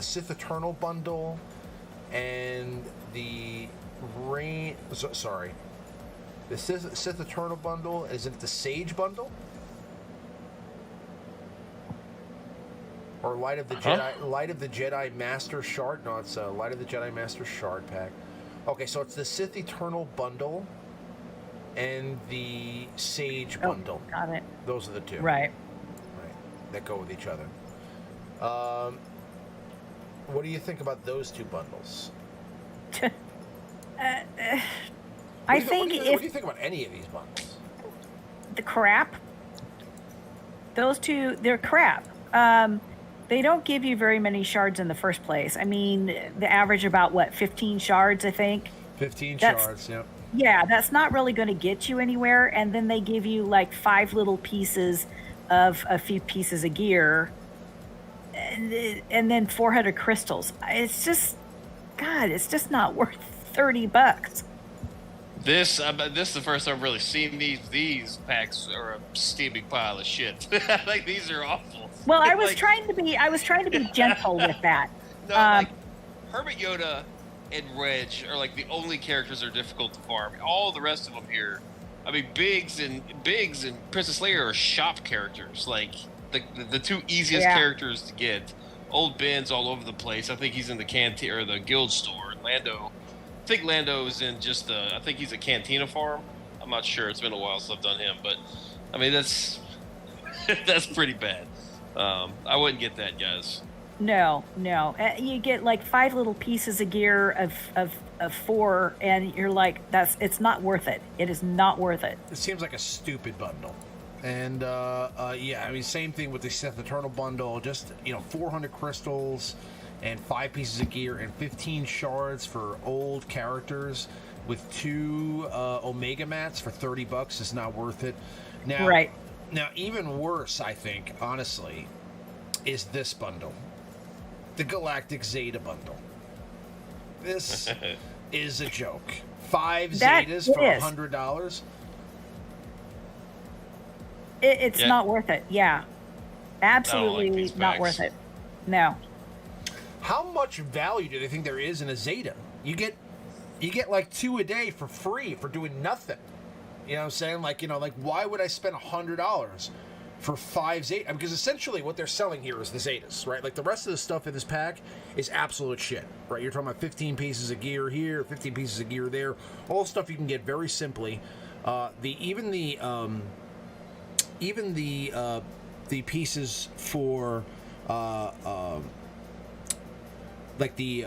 S3: Sith Eternal bundle and the the Sith Eternal bundle. Is it the Sage bundle? Or Light of the Jedi Master Shard? No, it's Light of the Jedi Master Shard pack. Okay, so it's the Sith Eternal bundle and the Sage bundle.
S4: Got it.
S3: Those are the two.
S4: Right.
S3: That go with each other. What do you think about those two bundles?
S4: I think
S3: what do you think about any of these bundles?
S4: The crap. Those two, they're crap. They don't give you very many shards in the first place. I mean, the average about 15 shards, I think.
S3: 15 shards, yep.
S4: Yeah, that's not really going to get you anywhere. And then they give you like 5 little pieces of a few pieces of gear, and then 400 crystals. It's just, God, it's just not worth $30.
S2: This is the first time I've really seen these. These packs are a steaming pile of shit. Like, these are awful.
S4: Well, I was trying to be gentle with that.
S2: No, like Hermit Yoda and Reg are like the only characters that are difficult to farm. All the rest of them here, I mean, Biggs and Princess Leia are shop characters. Like the two easiest characters to get. Old Ben's all over the place. I think he's in the canteen or the guild store. Lando, I think Lando's in just I think he's a Cantina farm. I'm not sure. It's been a while since I've done him, but I mean that's pretty bad. I wouldn't get that, guys.
S4: No. You get like 5 little pieces of gear of 4, and you're like, it's not worth it. It is not worth it.
S3: It seems like a stupid bundle. And I mean, same thing with the Sith Eternal bundle. Just 400 crystals and 5 pieces of gear and 15 shards for old characters with 2 Omega mats for $30 is not worth it. Now,
S4: right.
S3: Now, even worse, I think, honestly, is this bundle. The Galactic Zeta bundle. This is a joke. 5 Zetas for $100.
S4: It's not worth it. Yeah. Absolutely not worth it. No.
S3: How much value do they think there is in a Zeta? You get like 2 a day for free for doing nothing. You know what I'm saying? Like, why would I spend $100 for 5 Zetas? Because essentially what they're selling here is the Zetas, right? Like, the rest of the stuff in this pack is absolute shit, right? You're talking about 15 pieces of gear here, 15 pieces of gear there, all stuff you can get very simply. Even the pieces for the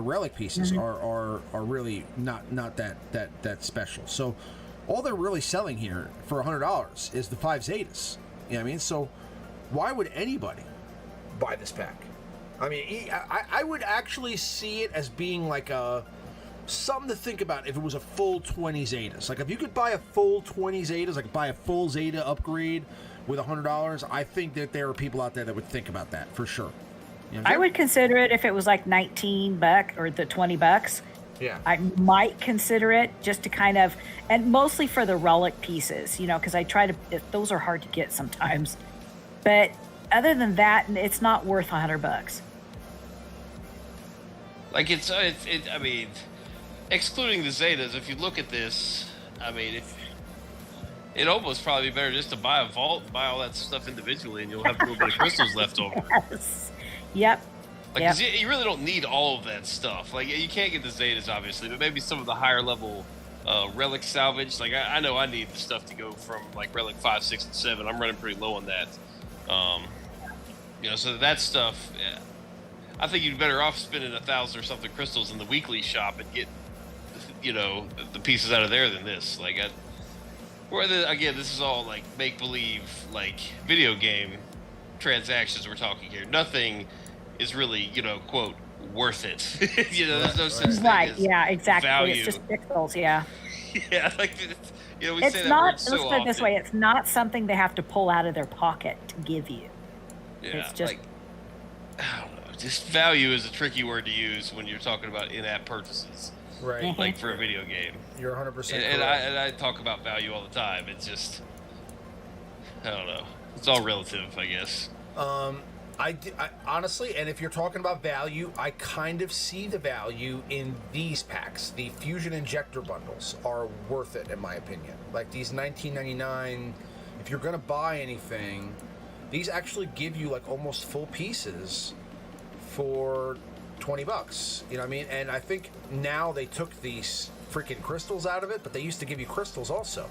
S3: relic pieces are really not that special. So all they're really selling here for $100 is the 5 Zetas. You know what I mean? So why would anybody buy this pack? I mean, I would actually see it as being like something to think about if it was a full 20 Zetas. Like, if you could buy a full 20 Zetas, like buy a full Zeta upgrade with $100, I think that there are people out there that would think about that for sure. You know
S4: I would consider it if it was like $19 or the $20.
S3: Yeah.
S4: I might consider it just to kind of, and mostly for the relic pieces, you know, because I try to, those are hard to get sometimes. But other than that, it's not worth $100.
S2: Like I mean, excluding the Zetas, if you look at this, I mean, it almost probably be better just to buy a vault and buy all that stuff individually, and you'll have a little bit of crystals left over.
S4: Yes. Yep.
S2: Like, 'cause you really don't need all of that stuff. Like, you can't get the Zetas, obviously, but maybe some of the higher level relic salvage. Like, I know I need the stuff to go from, like, relic 5, 6, and 7. I'm running pretty low on that. You know, so that stuff, yeah, I think you'd be better off spending 1,000 or something crystals in the weekly shop and get, you know, the pieces out of there than this. Like, again, this is all, like, make-believe, like, video game transactions we're talking here. Nothing is really, you know, quote, worth it. You know, there's no such thing as
S4: yeah, exactly.
S2: value.
S4: It's just pixels, yeah.
S2: Yeah, like, you know, we
S4: It's
S2: say that
S4: not,
S2: word so
S4: let's put it this
S2: often.
S4: way, it's not something they have to pull out of their pocket to give you.
S2: Yeah,
S4: it's just,
S2: like, I don't know. Just value is a tricky word to use when you're talking about in-app purchases,
S3: Right.
S2: like for a video game.
S3: You're 100%
S2: And
S3: correct.
S2: I talk about value all the time. It's just, I don't know. It's all relative, I guess.
S3: I honestly, and if you're talking about value, I kind of see the value in these packs. The Fusion Injector bundles are worth it, in my opinion. Like these $19.99, if you're going to buy anything, these actually give you like almost full pieces for $20. You know what I mean? And I think now they took these freaking crystals out of it, but they used to give you crystals also.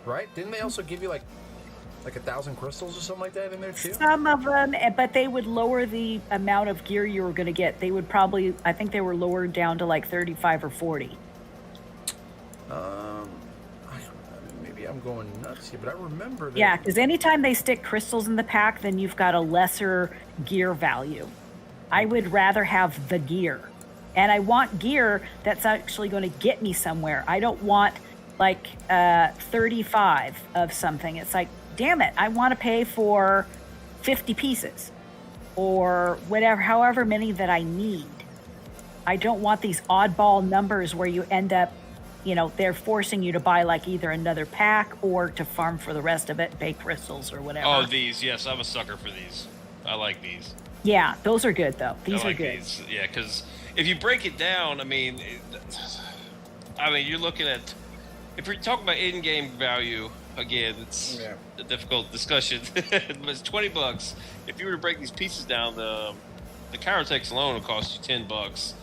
S3: Right? Didn't they also give you like 1,000 crystals or something like that in there too?
S4: some of them, but they would lower the amount of gear you were going to get. They would probably, I think they were lowered down to like 35 or 40.
S3: Maybe I'm going nuts here, but I remember that.
S4: Yeah, because anytime they stick crystals in the pack, then you've got a lesser gear value. I would rather have the gear. And I want gear that's actually going to get me somewhere. I don't want like 35 of something. It's like, damn it, I want to pay for 50 pieces or whatever, however many that I need. I don't want these oddball numbers where you end up, you know, they're forcing you to buy like either another pack or to farm for the rest of it, pay crystals or whatever.
S2: Oh, these, yes, I'm a sucker for these. I like these.
S4: Yeah, those are good though. These
S2: I like
S4: are good.
S2: These. Yeah, because if you break it down, I mean, you're looking at, if you're talking about in-game value, again, it's a difficult discussion, but it's $20. If you were to break these pieces down, the Kyrotechs alone will cost you $10.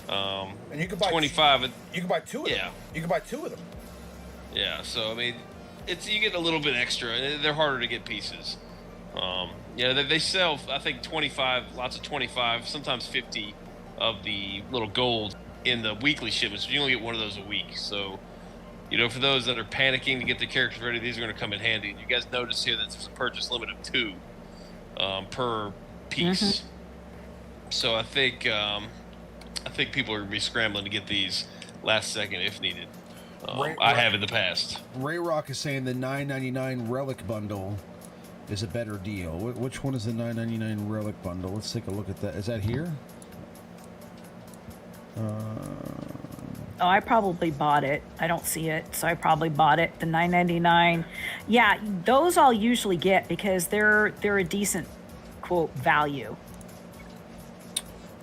S3: And you could buy
S2: 25.
S3: You can buy two of them.
S2: Yeah.
S3: You can buy two of them.
S2: Yeah, so I mean, you get a little bit extra, and they're harder to get pieces. Yeah, they sell, I think, 25, lots of 25, sometimes 50 of the little gold in the weekly shipments. You only get one of those a week, so you know, for those that are panicking to get their characters ready, these are going to come in handy. And you guys notice here that there's a purchase limit of 2 per piece. So I think people are going to be scrambling to get these last second if needed. I have in the past.
S3: Ray Rock is saying the $9.99 Relic Bundle is a better deal. Which one is the $9.99 Relic Bundle? Let's take a look at that. Is that here?
S4: Oh, I probably bought it. I don't see it, so I probably bought it. The $9.99. Yeah, those I'll usually get because they're a decent quote value.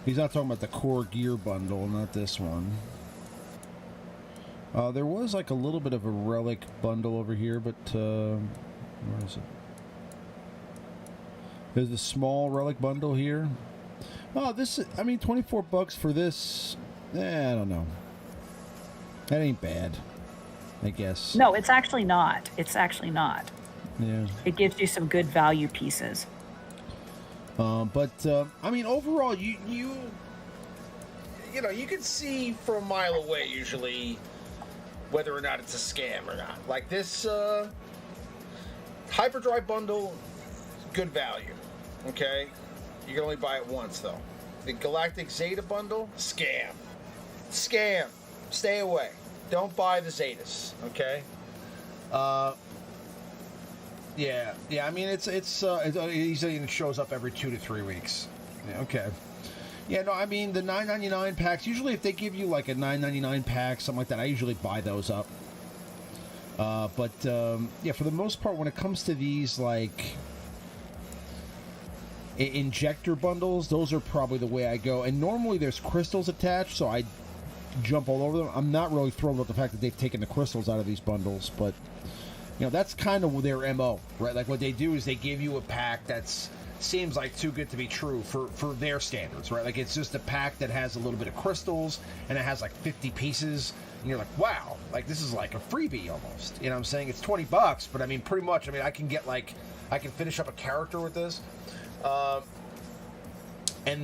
S3: He's not talking about the core gear bundle, not this one. There was like a little bit of a relic bundle over here, but where is it? There's a small relic bundle here. Oh, this is, I mean, $24 for this. I don't know. That ain't bad, I guess.
S4: No, it's actually not. It's actually not.
S3: Yeah.
S4: It gives you some good value pieces.
S3: But I mean, overall, you know, you can see from a mile away usually whether or not it's a scam or not. Like this hyperdrive bundle, good value. Okay, you can only buy it once though. The Galactic Zeta bundle, scam. Stay away. Don't buy the Zetas. Okay. Yeah. I mean, it shows up every 2 to 3 weeks. Yeah, okay. Yeah, no, I mean, the $9.99 packs, usually if they give you like a $9.99 pack, something like that, I usually buy those up. Yeah, for the most part, when it comes to these, like, injector bundles, those are probably the way I go. And normally there's crystals attached, so I jump all over them. I'm not really thrilled with the fact that they've taken the crystals out of these bundles, but, you know, that's kind of their MO, right? Like, what they do is they give you a pack that's seems like too good to be true for their standards, right? Like, it's just a pack that has a little bit of crystals, and it has, like, 50 pieces, and you're like, wow, like, this is like a freebie almost. You know what I'm saying? It's $20, but, I mean, pretty much, I mean, I can get, like, I can finish up a character with this. And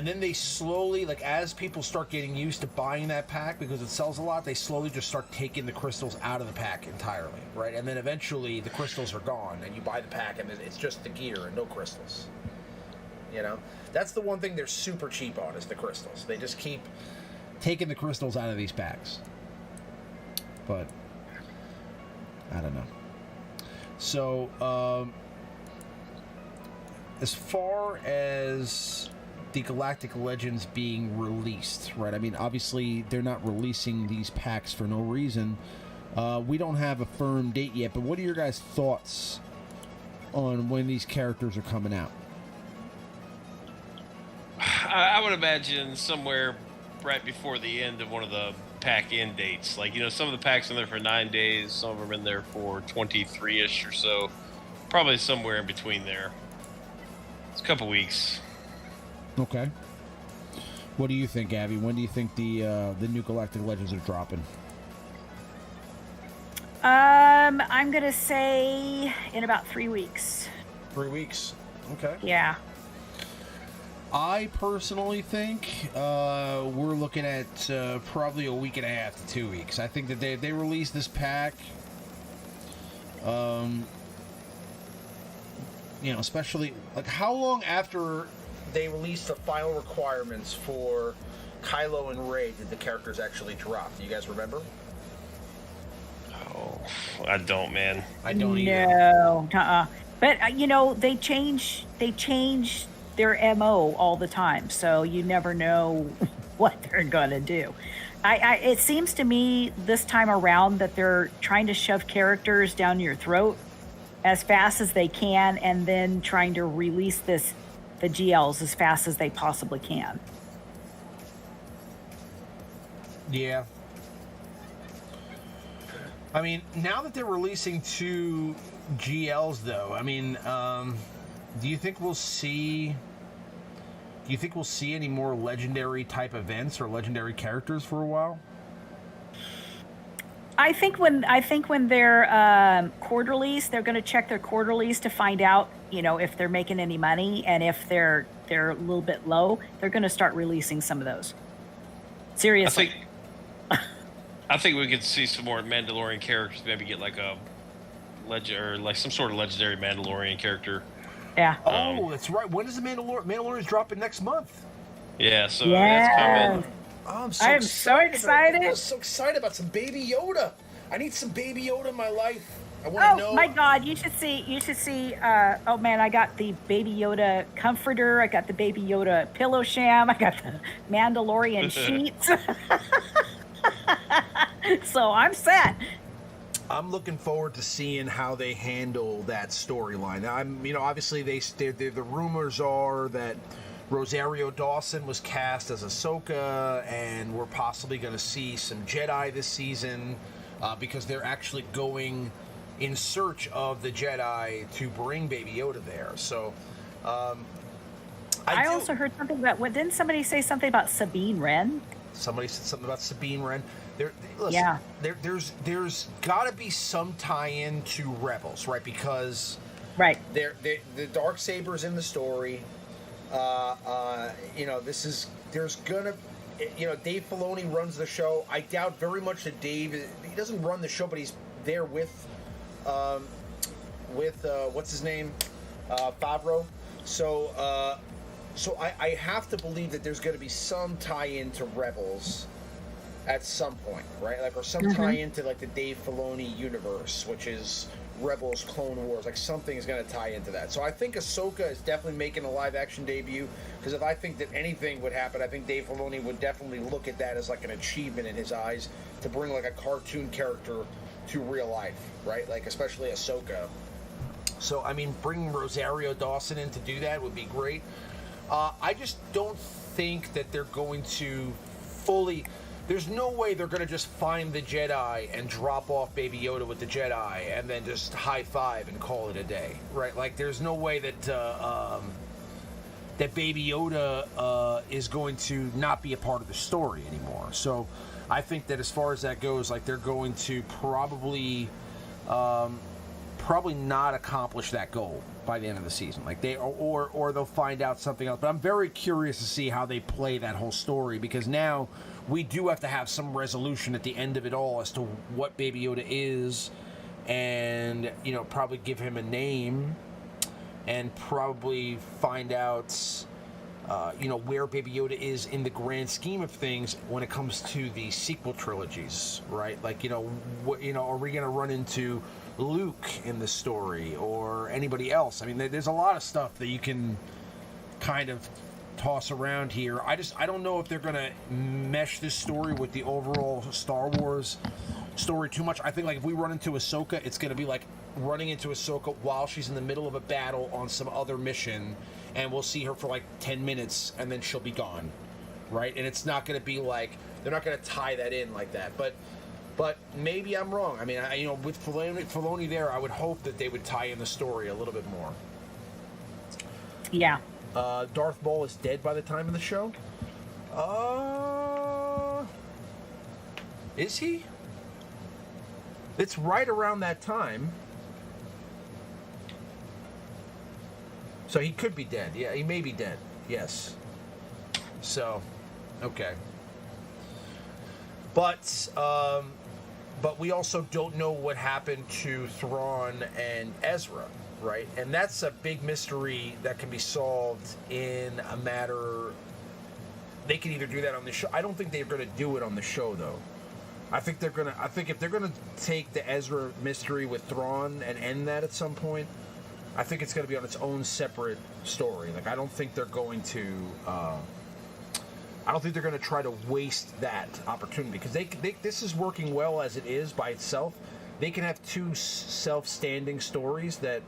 S3: then they slowly, like, as people start getting used to buying that pack because it sells a lot, they slowly just start taking the crystals out of the pack entirely, right? And then eventually the crystals are gone, and you buy the pack, and it's just the gear and no crystals. You know? That's the one thing they're super cheap on, is the crystals. They just keep taking the crystals out of these packs. But I don't know. So, as far as the Galactic Legends being released, right? I mean, obviously, they're not releasing these packs for no reason. We don't have a firm date yet, but what are your guys' thoughts on when these characters are coming out?
S2: I would imagine somewhere right before the end of one of the pack end dates. Like, you know, some of the packs are there for 9 days, some of them are in there for 23-ish or so. Probably somewhere in between there. It's a couple weeks.
S3: Okay. What do you think, Abby? When do you think the new Galactic Legends are dropping?
S4: I'm gonna say in about 3 weeks.
S3: 3 weeks. Okay.
S4: Yeah.
S3: I personally think we're looking at probably a week and a half to 2 weeks. I think that they release this pack, you know, especially, like, how long after they released the final requirements for Kylo and Rey did the characters actually drop? Do you guys remember?
S2: Oh, I don't, man.
S3: I don't either.
S4: No. But, you know, they change their MO all the time, so you never know what they're going to do. It seems to me this time around that they're trying to shove characters down your throat as fast as they can, and then trying to release the GLs as fast as they possibly can.
S3: Yeah. I mean, now that they're releasing 2 GLs, though, I mean, do you think we'll see any more legendary type events or legendary characters for a while?
S4: I think when they're quarterlies, they're going to check their quarterlies to find out, you know, if they're making any money, and if they're a little bit low, they're going to start releasing some of those. Seriously.
S2: I think we could see some more Mandalorian characters. Maybe get like a legend, or like some sort of legendary Mandalorian character.
S4: Yeah.
S3: Oh, that's right. When is the Mandalorian's dropping next month?
S2: Yeah. So that's coming.
S3: Oh,
S4: I am so excited.
S3: I'm so excited about some Baby Yoda. I need some Baby Yoda in my life. I want to know.
S4: Oh my God! You should see. Oh man, I got the Baby Yoda comforter. I got the Baby Yoda pillow sham. I got the Mandalorian sheets. So I'm set.
S3: I'm looking forward to seeing how they handle that storyline. Obviously the rumors are that Rosario Dawson was cast as Ahsoka, and we're possibly going to see some Jedi this season because they're actually going in search of the Jedi to bring Baby Yoda there. So,
S4: I also heard something about. Didn't somebody say something about Sabine Wren?
S3: Somebody said something about Sabine Wren. There's got to be some tie-in to Rebels, right? Because the Darksabers in the story. There's gonna, Dave Filoni runs the show. I doubt very much that Dave, he doesn't run the show, but he's there with what's his name, Favreau. So I have to believe that there's going to be some tie-in to Rebels
S1: at some point, right? Like, or some tie into like the Dave Filoni universe, which is Rebels, Clone Wars. Like, something is going to tie into that. So I think Ahsoka is definitely making a live action debut, because if I think that anything would happen, I think Dave Filoni would definitely look at that as like an achievement in his eyes, to bring like a cartoon character to real life, right? Like, especially Ahsoka. So I mean, bringing Rosario Dawson in to do that would be great. I just don't think that they're going to fully... There's no way they're going to just find the Jedi and drop off Baby Yoda with the Jedi and then just high five and call it a day, right? Like, there's no way that that Baby Yoda is going to not be a part of the story anymore. So I think that as far as that goes, like, they're going to probably not accomplish that goal by the end of the season. Like, they or they'll find out something else. But I'm very curious to see how they play that whole story, because now we do have to have some resolution at the end of it all as to what Baby Yoda is, and, you know, probably give him a name, and probably find out, you know, where Baby Yoda is in the grand scheme of things when it comes to the sequel trilogies, right? Like, you know, are we going to run into Luke in the story, or anybody else? I mean, there's a lot of stuff that you can kind of toss around here. I don't know if they're gonna mesh this story with the overall Star Wars story too much. I think, like, if we run into Ahsoka, it's gonna be like running into Ahsoka while she's in the middle of a battle on some other mission, and we'll see her for like 10 minutes and then she'll be gone, right? And it's not gonna be like, they're not gonna tie that in like that. But maybe I'm wrong. I mean, you know, with Filoni there, I would hope that they would tie in the story a little bit more.
S4: Yeah.
S1: Darth Maul is dead by the time of the show? Is he? It's right around that time. So he could be dead. Yeah, he may be dead. Yes. So, okay. But we also don't know what happened to Thrawn and Ezra, right? And that's a big mystery that can be solved in a matter... They can either do that on the show. I don't think they're going to do it on the show, though. I think if they're going to take the Ezra mystery with Thrawn and end that at some point, I think it's going to be on its own separate story. Like, I don't think they're going to... I don't think they're going to try to waste that opportunity, because this is working well as it is by itself. They can have two self-standing stories that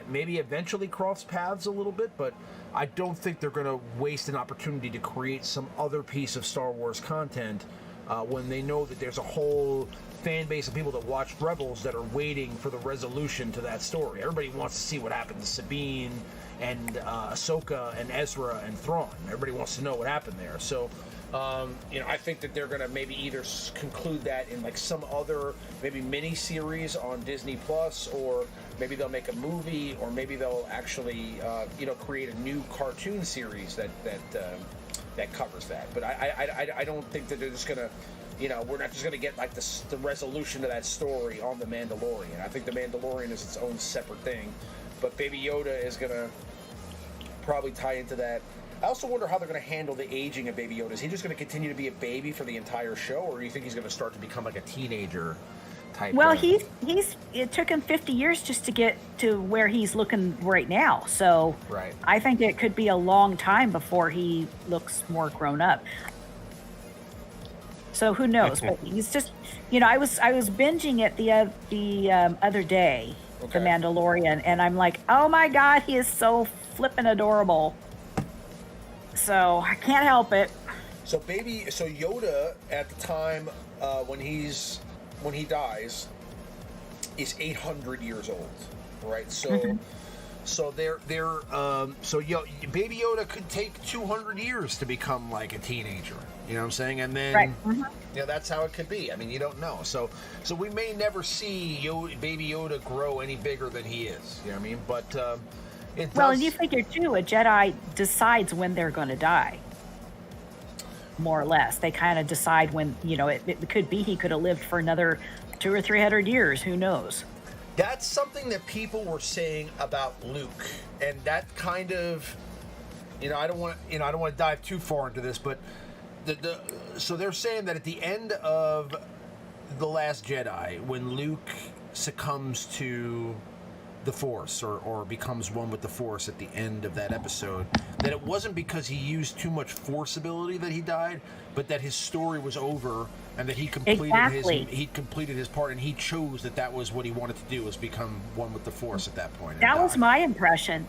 S1: maybe eventually cross paths a little bit, but I don't think they're going to waste an opportunity to create some other piece of Star Wars content when they know that there's a whole fan base of people that watch Rebels that are waiting for the resolution to that story. Everybody wants to see what happened to Sabine and Ahsoka and Ezra and Thrawn. Everybody wants to know what happened there. So, you know, I think that they're going to maybe either conclude that in like some other maybe mini series on Disney Plus, or maybe they'll make a movie, or maybe they'll actually you know, create a new cartoon series that covers that. But I don't think that they're just going to, you know, we're not just going to get like the resolution to that story on The Mandalorian. I think The Mandalorian is its own separate thing. But Baby Yoda is going to probably tie into that. I also wonder how they're going to handle the aging of Baby Yoda. Is he just going to continue to be a baby for the entire show, or do you think he's going to start to become like a teenager type?
S4: Well, it took him 50 years just to get to where he's looking right now. So
S1: right.
S4: I think it could be a long time before he looks more grown up. So who knows? But he's just, you know, I was binging it the other day. Okay. The Mandalorian, and I'm like, oh my god, he is so flippin' adorable. So I can't help it.
S1: So Yoda at the time when he dies is 800 years old, right? So so Baby Yoda could take 200 years to become like a teenager. You know what I'm saying? And then,
S4: right.
S1: You know, that's how it could be. I mean, you don't know. So we may never see Baby Yoda grow any bigger than he is. You know what I mean? But it does...
S4: Well, and you figure, too, a Jedi decides when they're going to die. More or less. They kind of decide when, you know, it could be he could have lived for another 200 or 300 years. Who knows?
S1: That's something that people were saying about Luke. And that kind of... You know, I don't want to dive too far into this, but
S3: So they're saying that at the end of The Last Jedi, when Luke succumbs to the Force or becomes one with the Force at the end of that episode, that it wasn't because he used too much Force ability that he died, but that his story was over and that he completed his part, and he chose that was what he wanted to do, was become one with the Force at that point.
S4: That was my impression.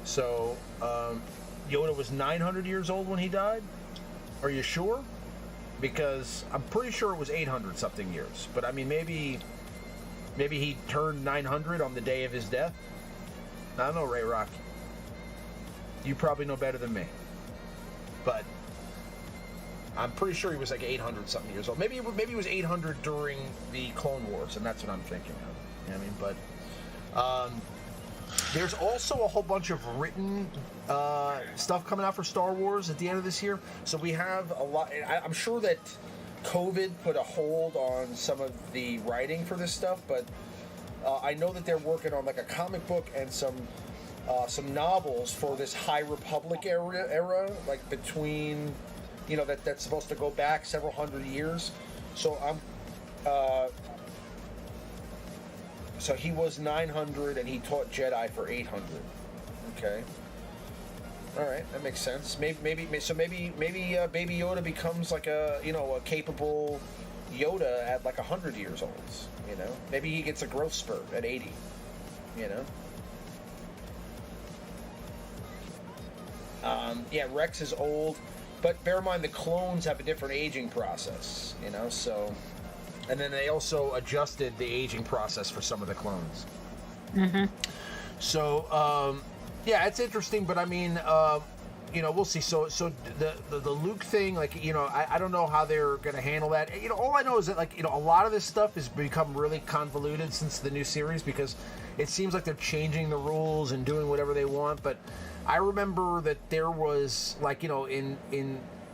S3: So Yoda was 900 years old when he died? Are you sure? Because I'm pretty sure it was 800 something years, but I mean, maybe he turned 900 on the day of his death. I don't know, Ray Rock. You probably know better than me. But I'm pretty sure he was like 800 something years old. Maybe he was 800 during the Clone Wars, and that's what I'm thinking of. You know what I mean? But there's also a whole bunch of written stuff coming out for Star Wars at the end of this year. So we have a lot. I'm sure that COVID put a hold on some of the writing for this stuff, but I know that they're working on like a comic book and some novels for this High Republic era, like between, that's supposed to go back several hundred years. So so he was 900 and he taught Jedi for 800. Okay. All right, that makes sense. Maybe Baby Yoda becomes like a capable Yoda at like 100 years old. Maybe he gets a growth spurt at 80. Yeah, Rex is old, but bear in mind the clones have a different aging process. So, and then they also adjusted the aging process for some of the clones. Mm-hmm. So. Yeah, it's interesting, but I mean, we'll see. So the Luke thing, I don't know how they're going to handle that. All I know is that, a lot of this stuff has become really convoluted since the new series, because it seems like they're changing the rules and doing whatever they want. But I remember that there was, in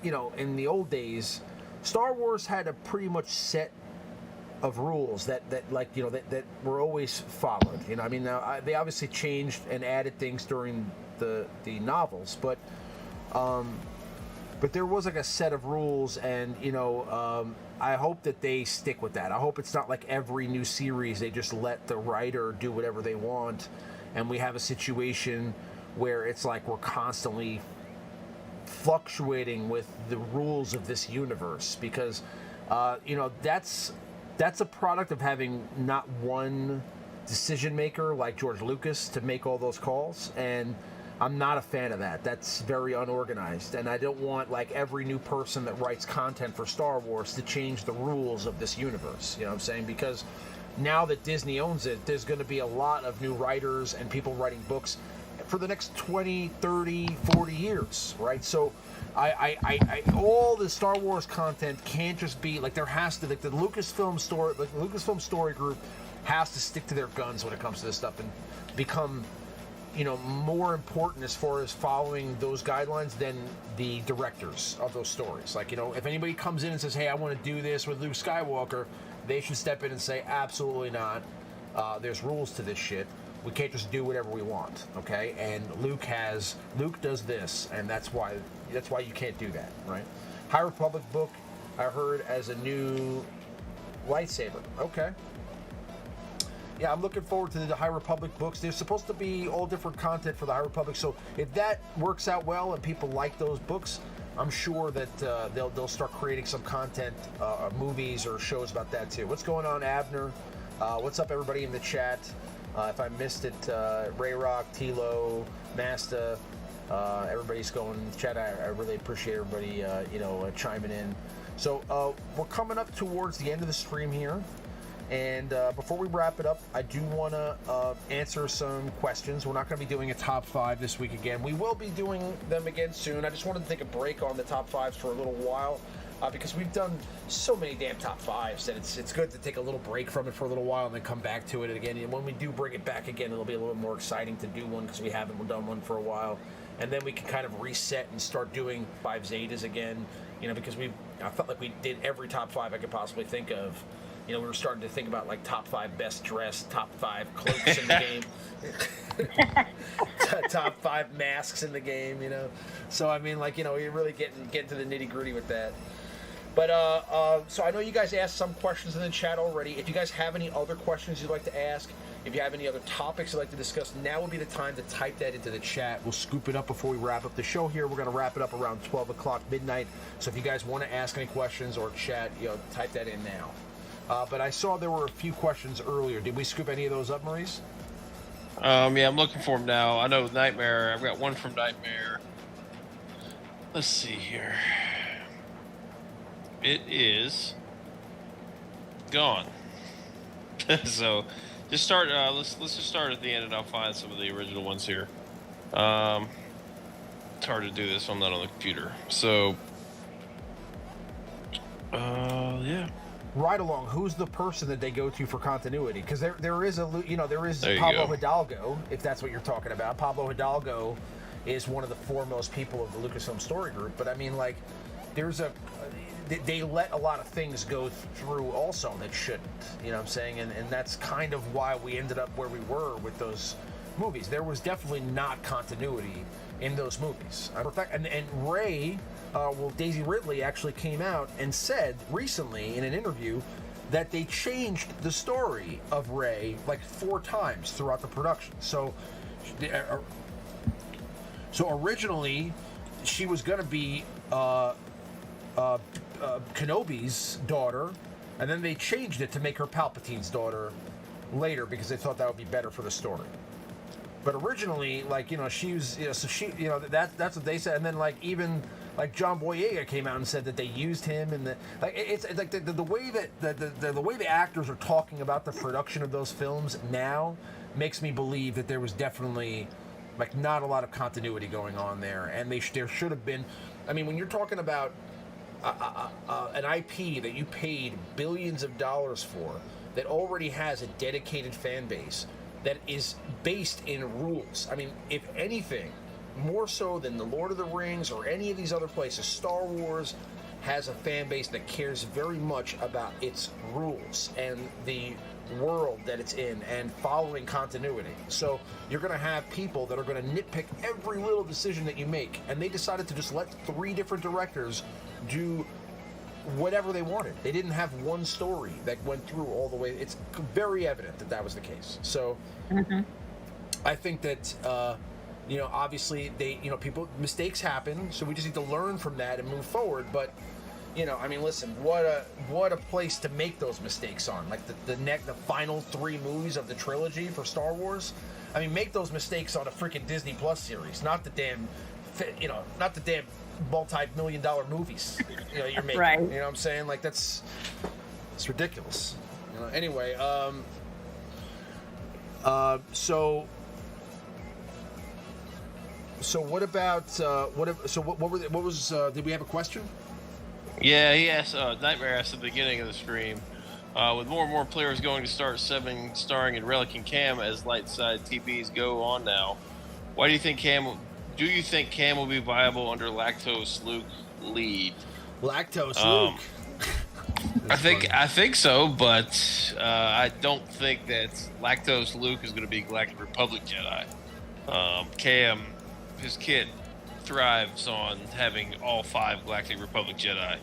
S3: the old days, Star Wars had a pretty much set of rules that were always followed. Now they obviously changed and added things during the novels, but there was like a set of rules, and I hope that they stick with that. I hope it's not like every new series they just let the writer do whatever they want, and we have a situation where it's like we're constantly fluctuating with the rules of this universe, because that's a product of having not one decision maker like George Lucas to make all those calls, and I'm not a fan of that. That's very unorganized, and I don't want every new person that writes content for Star Wars to change the rules of this universe. You know what I'm saying? Because now that Disney owns it, there's going to be a lot of new writers and people writing books for the next 20, 30, 40 years, right? So I all the Star Wars content can't just be there has to, the Lucasfilm story group has to stick to their guns when it comes to this stuff and become more important as far as following those guidelines than the directors of those stories. If anybody comes in and says, hey, I want to do this with Luke Skywalker, they should step in and say, absolutely not. There's rules to this shit. We can't just do whatever we want, okay? And Luke does this, and that's why you can't do that, right? High Republic book, I heard, as a new lightsaber. Okay. Yeah, I'm looking forward to the High Republic books. There's supposed to be all different content for the High Republic, so if that works out well and people like those books, I'm sure that they'll start creating some content, movies or shows about that too. What's going on, Abner? What's up, everybody in the chat? If I missed it, Ray Rock, Tilo, Masta, everybody's going in the chat. I really appreciate everybody, chiming in. So we're coming up towards the end of the stream here, and before we wrap it up, I do want to answer some questions. We're not going to be doing a top 5 this week again. We will be doing them again soon. I just wanted to take a break on the top 5s for a little while. Because we've done so many damn top 5s that it's good to take a little break from it for a little while and then come back to it again. And when we do bring it back again, it'll be a little bit more exciting to do one, because we haven't done one for a while. And then we can kind of reset and start doing 5 Zetas again, because I felt like we did every top 5 I could possibly think of You know, we were starting to think about like top 5 best dressed, top 5 cloaks in the game, top 5 masks in the game. You know, so I mean, like, you know, we're really getting to the nitty gritty with that. But so I know you guys asked some questions in the chat already. If you guys have any other questions you'd like to ask, if you have any other topics you'd like to discuss, now would be the time to type that into the chat. We'll scoop it up before we wrap up the show here. We're going to wrap it up around 12 o'clock midnight. So if you guys want to ask any questions or chat, you know, type that in now. But I saw there were a few questions earlier. Did we scoop any of those up, Maurice?
S2: Yeah, I'm looking for them now. I know Nightmare. I've got one from Nightmare. Let's see here. It is gone. So just start. Let's just start at the end, and I'll find some of the original ones here. It's hard to do this. I'm not on the computer. So, yeah.
S3: Right along. Who's the person that they go to for continuity? Because there is
S2: There you
S3: Pablo
S2: go.
S3: Hidalgo, if that's what you're talking about. Pablo Hidalgo is one of the foremost people of the Lucasfilm Story Group. But I mean, like, they let a lot of things go through also that shouldn't. You know what I'm saying? And that's kind of why we ended up where we were with those movies. There was definitely not continuity in those movies. And Ray, Daisy Ridley actually came out and said recently in an interview that they changed the story of Ray like 4 times throughout the production. So originally she was going to be Kenobi's daughter, and then they changed it to make her Palpatine's daughter later because they thought that would be better for the story. But originally, like, you know, she was, you know, so she, you know, that's what they said. And then, like, even like John Boyega came out and said that they used him, and it's like the way that the way the actors are talking about the production of those films now makes me believe that there was definitely like not a lot of continuity going on there, and there should have been. I mean, when you're talking about an IP that you paid billions of dollars for, that already has a dedicated fan base, that is based in rules. I mean, if anything, more so than the Lord of the Rings or any of these other places, Star Wars has a fan base that cares very much about its rules and the world that it's in and following continuity. So you're going to have people that are going to nitpick every little decision that you make, and they decided to just let 3 different directors do whatever they wanted. They didn't have one story that went through all the way. It's very evident that that was the case. So I think that you know, obviously mistakes happen, so we just need to learn from that and move forward. But you know, I mean, listen, what a place to make those mistakes on, like the final 3 movies of the trilogy for Star Wars. I mean, make those mistakes on a freaking Disney Plus series, not the damn multi-million-dollar movies, you know, you're making.
S4: Right.
S3: You know what I'm saying? Like, it's ridiculous. You know. Anyway, so what about what was did we have a question?
S2: Yeah, he asked, Nightmare asked at the beginning of the stream, with more and more players going to start starring in Relic and Cam as light side TPs go on now, do you think Cam will be viable under Lactose Luke lead?
S3: Lactose Luke.
S2: I think so, but I don't think that Lactose Luke is going to be Galactic Republic Jedi. Cam, his kit thrives on having all 5 Galactic Republic Jedi.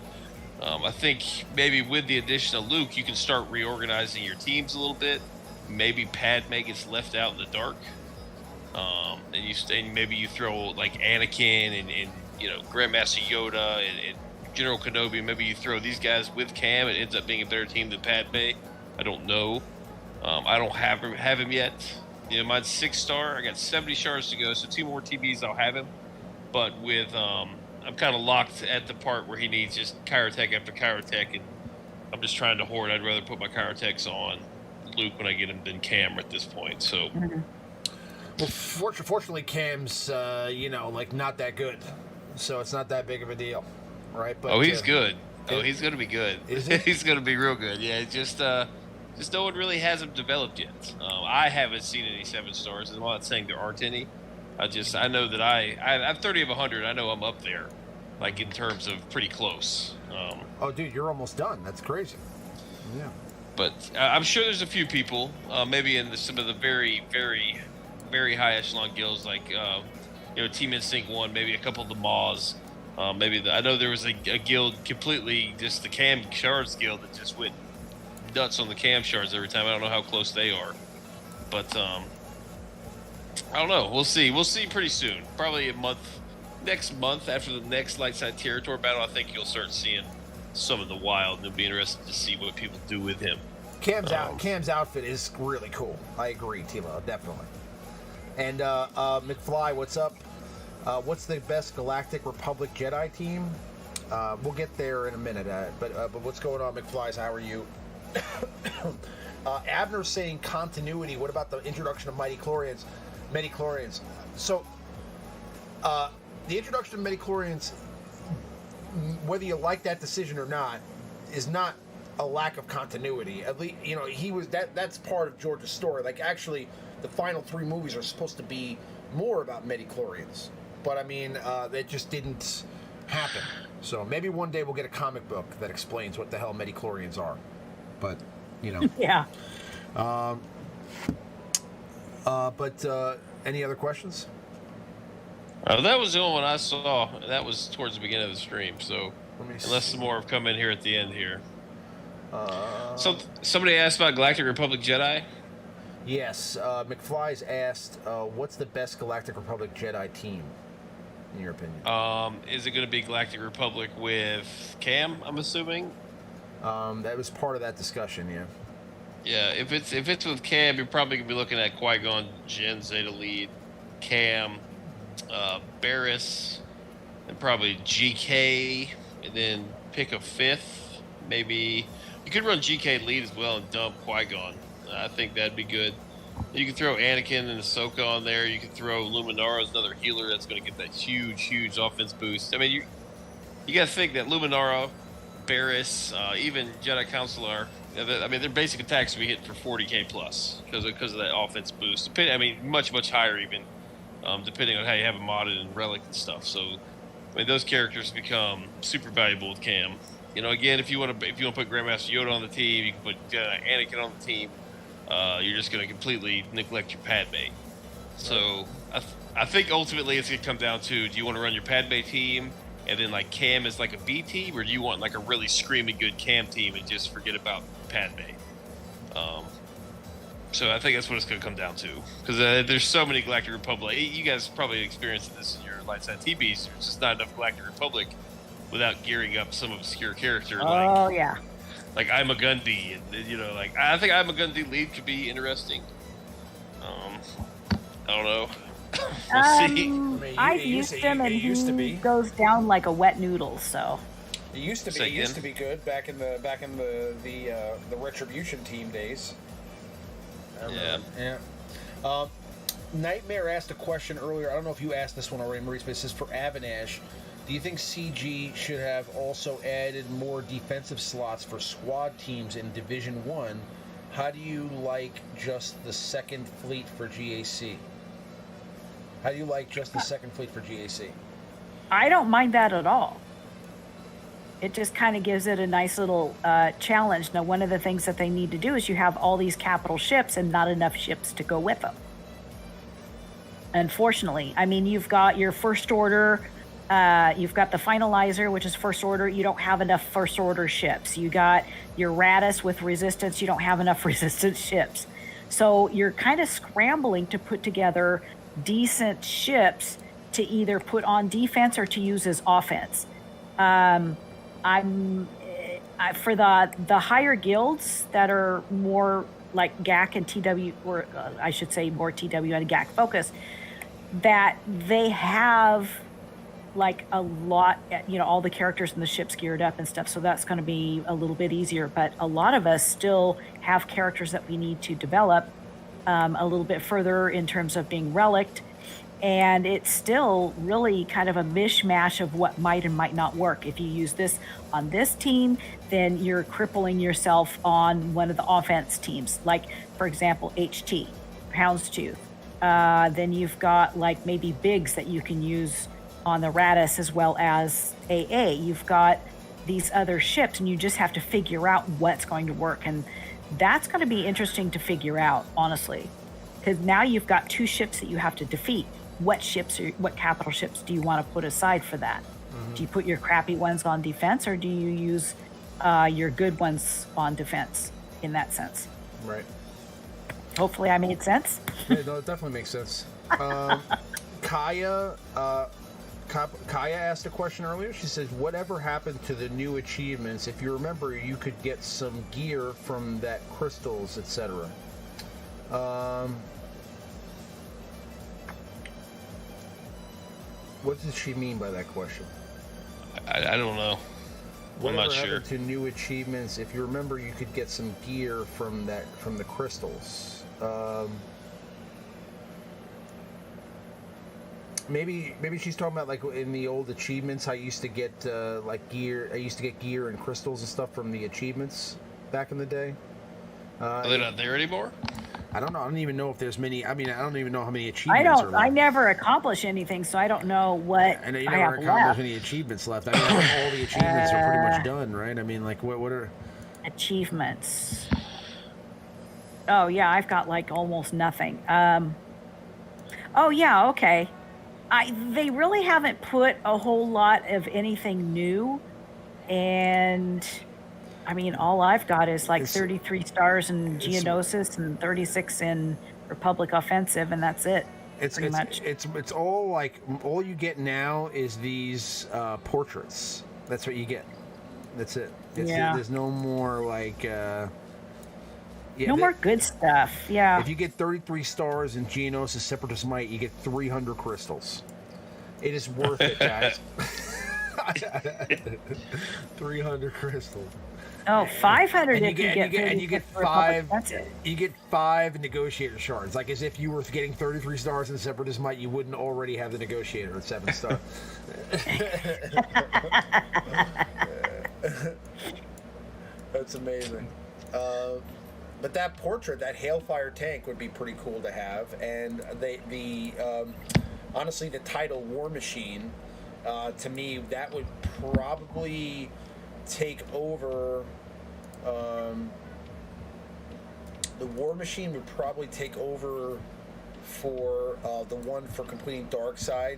S2: I think maybe with the addition of Luke, you can start reorganizing your teams a little bit. Maybe Padme gets left out in the dark, and maybe you throw like Anakin and you know, Grandmaster Yoda and General Kenobi. Maybe you throw these guys with Cam. It ends up being a better team than Padme. I don't know. I don't have him yet. You know, mine's 6-star. I got 70 shards to go, so 2 more TBs I'll have him. But with I'm kind of locked at the part where he needs just Chirotech after Chirotech, and I'm just trying to hoard. I'd rather put my Chirotechs on Luke when I get him than Cam at this point. So,
S3: well, fortunately, Cam's you know, like, not that good, so it's not that big of a deal, right? But
S2: he's good. He's going to be good.
S3: Is he?
S2: He's going to be real good. Yeah, just no one really has him developed yet. I haven't seen any 7-stars, and I'm not saying there aren't any. I know that I'm 30 of 100. I know I'm up there, like in terms of pretty close.
S3: Oh, dude, you're almost done. That's crazy. Yeah.
S2: But I'm sure there's a few people, maybe in some of the very, very, very high echelon guilds, like Team Instinct 1, maybe a couple of the Maws. I know there was a guild completely, just the Cam Shards guild that just went nuts on the Cam Shards every time. I don't know how close they are. But I don't know. We'll see. We'll see pretty soon. Probably next month after the next light side territory battle, I think you'll start seeing some of the wild, and it'll be interesting to see what people do with him.
S3: Cam's outfit is really cool. I agree, Tilo, definitely. And McFly, what's up? What's the best Galactic Republic Jedi team? We'll get there in a minute. But what's going on, McFlies? How are you? Abner's saying continuity. What about the introduction of Midi-chlorians? So, the introduction of Midi-chlorians, whether you like that decision or not, is not a lack of continuity. At least, he was that's part of George's story. Like, actually, the final 3 movies are supposed to be more about Midi-chlorians. But, I mean, that just didn't happen. So maybe one day we'll get a comic book that explains what the hell Midi-chlorians are. But,
S4: Yeah.
S3: Any other questions?
S2: That was the only one I saw. That was towards the beginning of the stream. So unless some more have come in here at the end here. So somebody asked about Galactic Republic Jedi.
S3: Yes, McFly's asked, what's the best Galactic Republic Jedi team, in your opinion?
S2: Is it going to be Galactic Republic with Cam, I'm assuming?
S3: That was part of that discussion, yeah.
S2: Yeah, if it's with Cam, you're probably going to be looking at Qui-Gon, Jyn, Zeta Lead, Cam, Barriss, and probably GK, and then pick a 5th. Maybe you could run GK Lead as well and dump Qui-Gon. I think that'd be good. You can throw Anakin and Ahsoka on there. You can throw Luminara as another healer that's going to get that huge offense boost. I mean, you got to think that Luminara, Barriss, even Jedi Counselor, I mean, their basic attacks will be hitting for 40k plus because of that offense boost. Much higher even, depending on how you have them modded and relic and stuff. So, I mean, those characters become super valuable with Cam. Again, if you want to put Grandmaster Yoda on the team, you can put Anakin on the team. You're just going to completely neglect your Padme. So I think ultimately it's going to come down to, do you want to run your Padme team and then like Cam is like a B team, or do you want like a really screaming good Cam team and just forget about Padme? So I think that's what it's going to come down to, because there's so many Galactic Republic. You guys probably experienced this in your Lightside TBs. There's just not enough Galactic Republic without gearing up some obscure character.
S4: Yeah.
S2: Like I'm a Gundy, and I think I'm a Gundy lead could be interesting. I don't know. We'll see.
S4: I've used him, and he goes down like a wet noodle. So
S3: it used to be good back in the Retribution team days. Yeah. Nightmare asked a question earlier. I don't know if you asked this one already, Maurice, but this is for Avinash. Do you think CG should have also added more defensive slots for squad teams in Division 1? How do you like just the second fleet for GAC? I
S4: don't mind that at all. It just kind of gives it a nice little challenge. Now, one of the things that they need to do is you have all these capital ships and not enough ships to go with them. Unfortunately. I mean, you've got your First Order... you've got the Finalizer, which is First Order. You don't have enough First Order ships. You got your Radis with Resistance. You don't have enough Resistance ships. So you're kind of scrambling to put together decent ships to either put on defense or to use as offense. For the higher guilds that are more like GAC and TW, or I should say more TW and GAC focus, that they have like a lot, all the characters and the ships geared up and stuff. So that's going to be a little bit easier. But a lot of us still have characters that we need to develop a little bit further in terms of being relict. And it's still really kind of a mishmash of what might and might not work. If you use this on this team, then you're crippling yourself on one of the offense teams. Like, for example, HT, Houndstooth. Then you've got like maybe Biggs that you can use on the Radis as well as AA. You've got these other ships, and you just have to figure out what's going to work. And that's going to be interesting to figure out, honestly, because now you've got 2 ships that you have to defeat. What capital ships do you want to put aside for that? Do you put your crappy ones on defense, or do you use your good ones on defense in that sense?
S3: Right.
S4: Hopefully I made sense.
S3: Yeah, no, it definitely makes sense. Kaya asked a question earlier. She says, whatever happened to the new achievements? If you remember, you could get some gear from that crystals, etc. What does she mean by that question?
S2: I don't know. I'm not sure.
S3: To new achievements, if you remember, you could get some gear from the crystals. Maybe she's talking about like in the old achievements. I used to get like gear. I used to get gear and crystals and stuff from the achievements back in the day.
S2: Are they not there anymore?
S3: I don't know. I don't even know if there's many. I mean, I don't even know how many achievements are left.
S4: I never accomplish anything, so I don't know what
S3: and you
S4: I
S3: never
S4: have
S3: accomplished
S4: left.
S3: any achievements left. I mean, all the achievements are pretty much done, right? I mean, like what are
S4: Achievements? Oh yeah, I've got like almost nothing. Oh yeah, okay. They really haven't put a whole lot of anything new, and I mean, all I've got is like 33 stars in Geonosis and 36 in Republic Offensive, and that's it.
S3: It's all like all you get now is these portraits. That's what you get. That's it. There's no more like.
S4: No more good stuff. Yeah.
S3: If you get 33 stars in Geonosis Separatist Might, you get 300 crystals. It is worth it, guys. 300 crystals.
S4: Oh, 500
S3: and
S4: if you get
S3: 5. You get 5 negotiator shards. Like as if you were getting 33 stars in Separatist Might, you wouldn't already have the negotiator at 7 star. That's amazing. But that portrait, that Hailfire tank, would be pretty cool to have. And honestly, the title War Machine, to me, that would probably take over. The War Machine would probably take over for the one for completing Darkside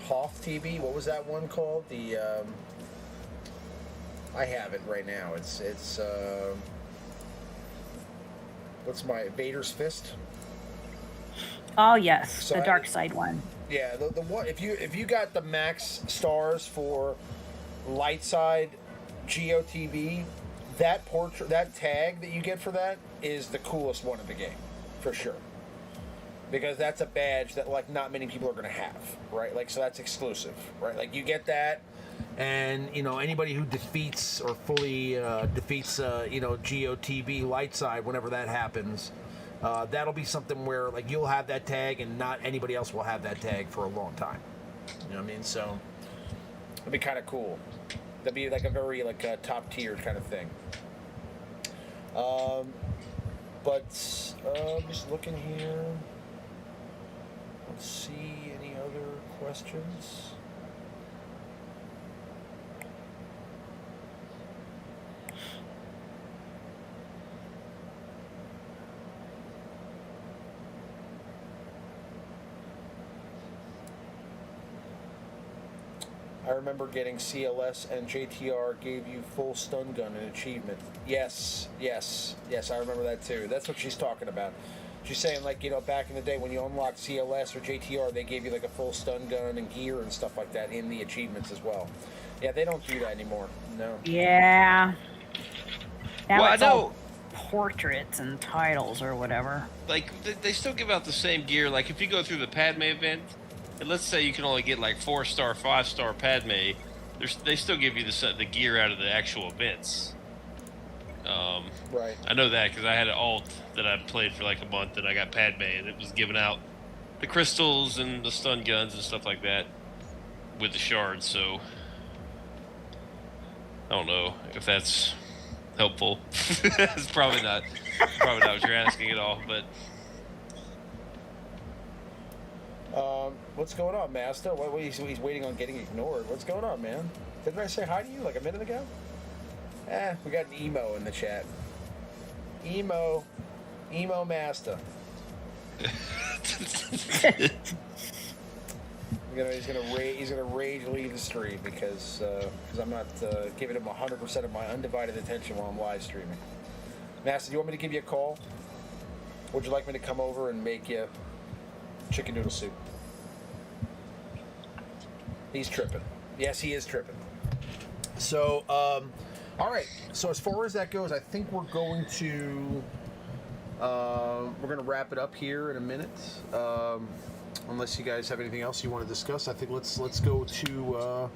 S3: Hoth TV. What was that one called? I have it right now. It's what's my Vader's Fist?
S4: Oh yes,
S3: So
S4: the dark side one.
S3: Yeah, the one if you got the max stars for light side GOTV, that portrait, that tag that you get for that is the coolest one in the game, for sure. Because that's a badge that like not many people are going to have, right? Like so that's exclusive, right? Like you get that, and you know anybody who defeats or fully defeats GOTV light side whenever that happens. That'll be something where like you'll have that tag and not anybody else will have that tag for a long time. You know what I mean? So it'd be kind of cool. That'd be like a very like top tier kind of thing. But just looking here. Let's see any other questions. I remember getting CLS and JTR gave you full stun gun and achievement. Yes, I remember that too. That's what she's talking about. She's saying like, back in the day when you unlocked CLS or JTR, they gave you like a full stun gun and gear and stuff like that in the achievements as well. Yeah, they don't do that anymore. No.
S4: Yeah. Now
S2: Well,
S4: it's
S2: I know.
S4: all portraits and titles or whatever.
S2: Like, they still give out the same gear. Like, if you go through the Padme event, and let's say you can only get like 4-star, 5-star Padme, they still give you the gear out of the actual events.
S3: Right.
S2: I know that because I had an alt that I played for like a month, and I got Padme, and it was giving out the crystals and the stun guns and stuff like that with the shards. So I don't know if that's helpful. It's probably not what you're asking at all, but.
S3: What's going on, Master? He's waiting on getting ignored. What's going on, man?
S1: Didn't I say hi to you like a minute ago? We got an emo in the chat. Emo master. He's gonna rage leave the stream because I'm not giving him 100% of my undivided attention while I'm live streaming. Master, do you want me to give you a call? Would you like me to come over and make you chicken noodle soup? He's tripping. Yes, he is tripping. So, all right. So as far as that goes, I think we're going to wrap it up here in a minute. Unless you guys have anything else you want to discuss, I think let's go to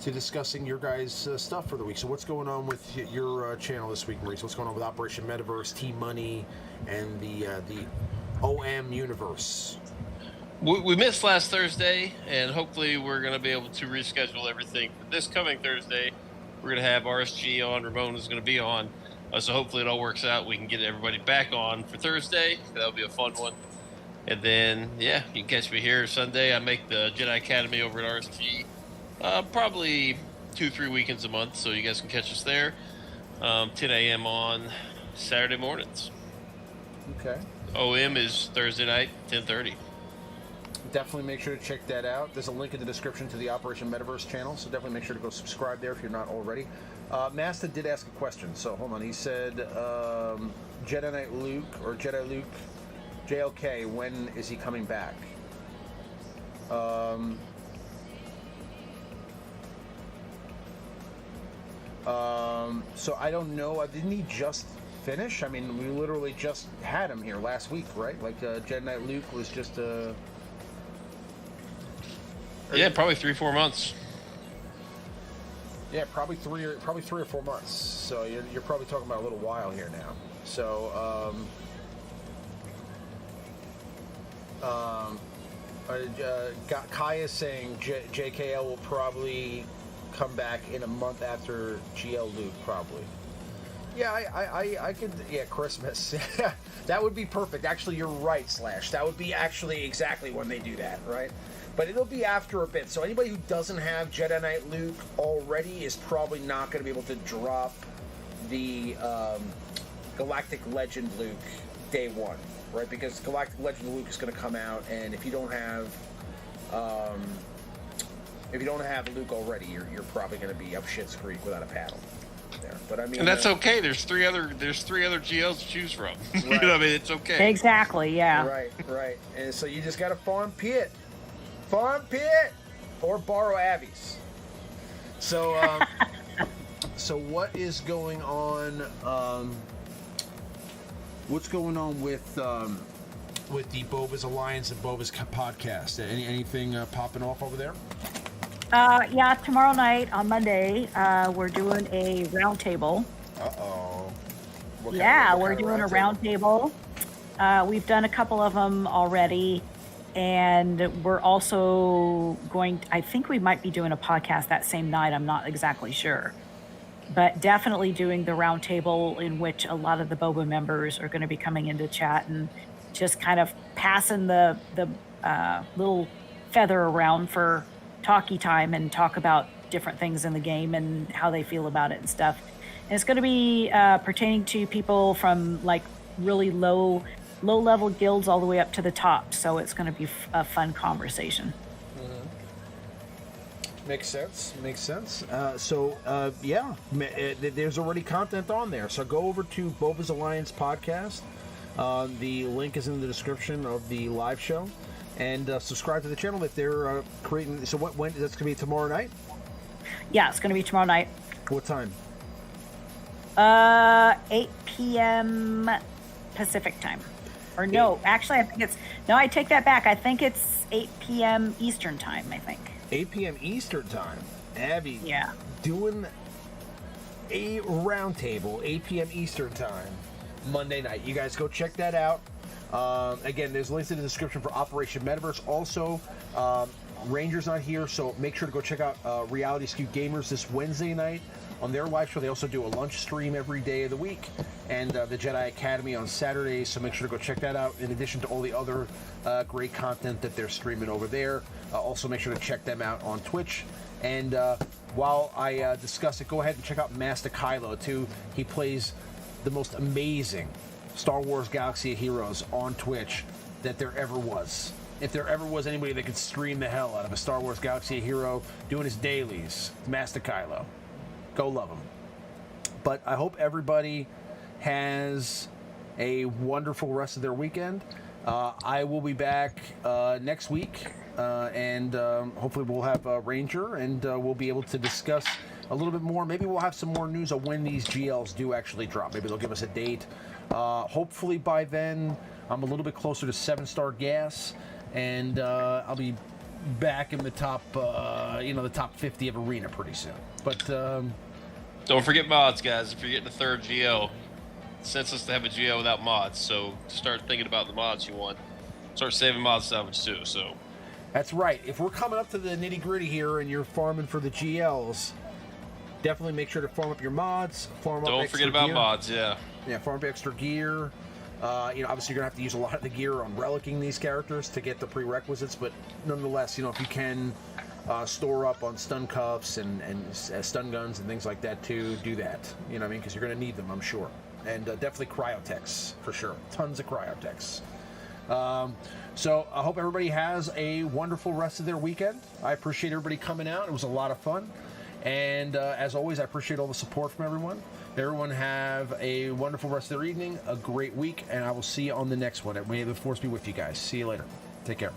S1: discussing your guys' stuff for the week. So what's going on with your channel this week, Maurice? What's going on with Operation Metaverse, TMoney, and the OM universe?
S2: We missed last Thursday, and hopefully we're going to be able to reschedule everything for this coming Thursday. We're going to have RSG on, Ramon is going to be on, so hopefully it all works out. We can get everybody back on for Thursday. That'll be a fun one. And then, yeah, you can catch me here Sunday. I make the Jedi Academy over at RSG probably 2-3 weekends a month, so you guys can catch us there. 10 a.m. on Saturday mornings.
S1: Okay.
S2: OM is Thursday night, 10:30.
S1: Definitely make sure to check that out. There's a link in the description to the Operation Metaverse channel, so definitely make sure to go subscribe there if you're not already. Masta did ask a question, so hold on. He said, Jedi Knight Luke, or Jedi Luke, JLK, when is he coming back? So I don't know. Didn't he just finish? I mean, we literally just had him here last week, right? Like, Jedi Knight Luke was just
S2: Yeah, probably 3-4 months.
S1: Yeah, probably three or 4 months. So you're probably talking about a little while here now. So Kai is saying JKL will probably come back in a month after GL Luke, probably. Yeah, I could. Yeah, Christmas. That would be perfect. Actually, you're right, Slash. That would be actually exactly when they do that, right? But it'll be after a bit. So anybody who doesn't have Jedi Knight Luke already is probably not going to be able to drop the Galactic Legend Luke day one, right? Because Galactic Legend Luke is going to come out, and if you don't have Luke already, you're probably going to be up shit's creek without a paddle. There. But I mean,
S2: and that's okay. There's three other GLs to choose from.
S1: Right.
S2: You know what I mean? It's okay.
S4: Exactly. Yeah.
S1: Right. And so you just got to farm pit, or borrow Abby's. So, so what is going on? What's going on with the Boba's Alliance and Boba's podcast? Anything popping off over there?
S4: Yeah, tomorrow night on Monday, we're doing a roundtable.
S1: Uh-oh.
S4: Yeah, we're doing a roundtable. We've done a couple of them already, and we're also I think we might be doing a podcast that same night. I'm not exactly sure. But definitely doing the roundtable in which a lot of the Boba members are going to be coming into chat and just kind of passing the little feather around for talkie time and talk about different things in the game and how they feel about it and stuff. And it's going to be pertaining to people from like really low level guilds all the way up to the top. So it's going to be a fun conversation.
S1: Makes sense. Yeah, there's already content on there. So go over to Boba's Alliance podcast. The link is in the description of the live show. And subscribe to the channel if they're creating. So when that's going to be tomorrow night?
S4: Yeah, it's going to be tomorrow night.
S1: What time?
S4: 8 p.m. Pacific time. Or no, actually, I take that back. I think it's 8 p.m. Eastern time, I think.
S1: 8 p.m. Eastern time. Abby.
S4: Yeah.
S1: Doing a roundtable, 8 p.m. Eastern time, Monday night. You guys go check that out. Again, there's links in the description for Operation Metaverse. Also, Ranger's not here, so make sure to go check out Reality Skewed Gamers this Wednesday night on their live show. They also do a lunch stream every day of the week, and the Jedi Academy on Saturdays, so make sure to go check that out, in addition to all the other great content that they're streaming over there. Also, make sure to check them out on Twitch.
S3: And while I discuss it, go ahead and check out Master Kylo, too. He plays the most amazing Star Wars Galaxy of Heroes on Twitch that there ever was. If there ever was anybody that could stream the hell out of a Star Wars Galaxy of Hero doing his dailies, Master Kylo. Go love him. But I hope everybody has a wonderful rest of their weekend. I will be back next week, and hopefully we'll have Ranger, and we'll be able to discuss a little bit more. Maybe we'll have some more news on when these GLs do actually drop. Maybe they'll give us a date. Hopefully by then, I'm a little bit closer to 7-star gas, and I'll be back in the top, the top 50 of Arena pretty soon. But
S2: don't forget mods, guys. If you're getting the third GL, it's senseless to have a GL without mods. So start thinking about the mods you want. Start saving mod salvage too. So
S3: that's right. If we're coming up to the nitty gritty here, and you're farming for the GLs, definitely make sure to farm up your mods.
S2: Don't forget about mods. Yeah.
S3: Yeah, farm up extra gear. Obviously you're gonna have to use a lot of the gear on relicking these characters to get the prerequisites, but nonetheless, if you can store up on stun cuffs and stun guns and things like that too, do that. You know what I mean? Because you're gonna need them, I'm sure. And definitely cryotechs for sure. Tons of cryotechs. So I hope everybody has a wonderful rest of their weekend. I appreciate everybody coming out. It was a lot of fun. And as always, I appreciate all the support from everyone. Everyone have a wonderful rest of their evening, a great week, and I will see you on the next one. May the force be with you guys. See you later. Take care.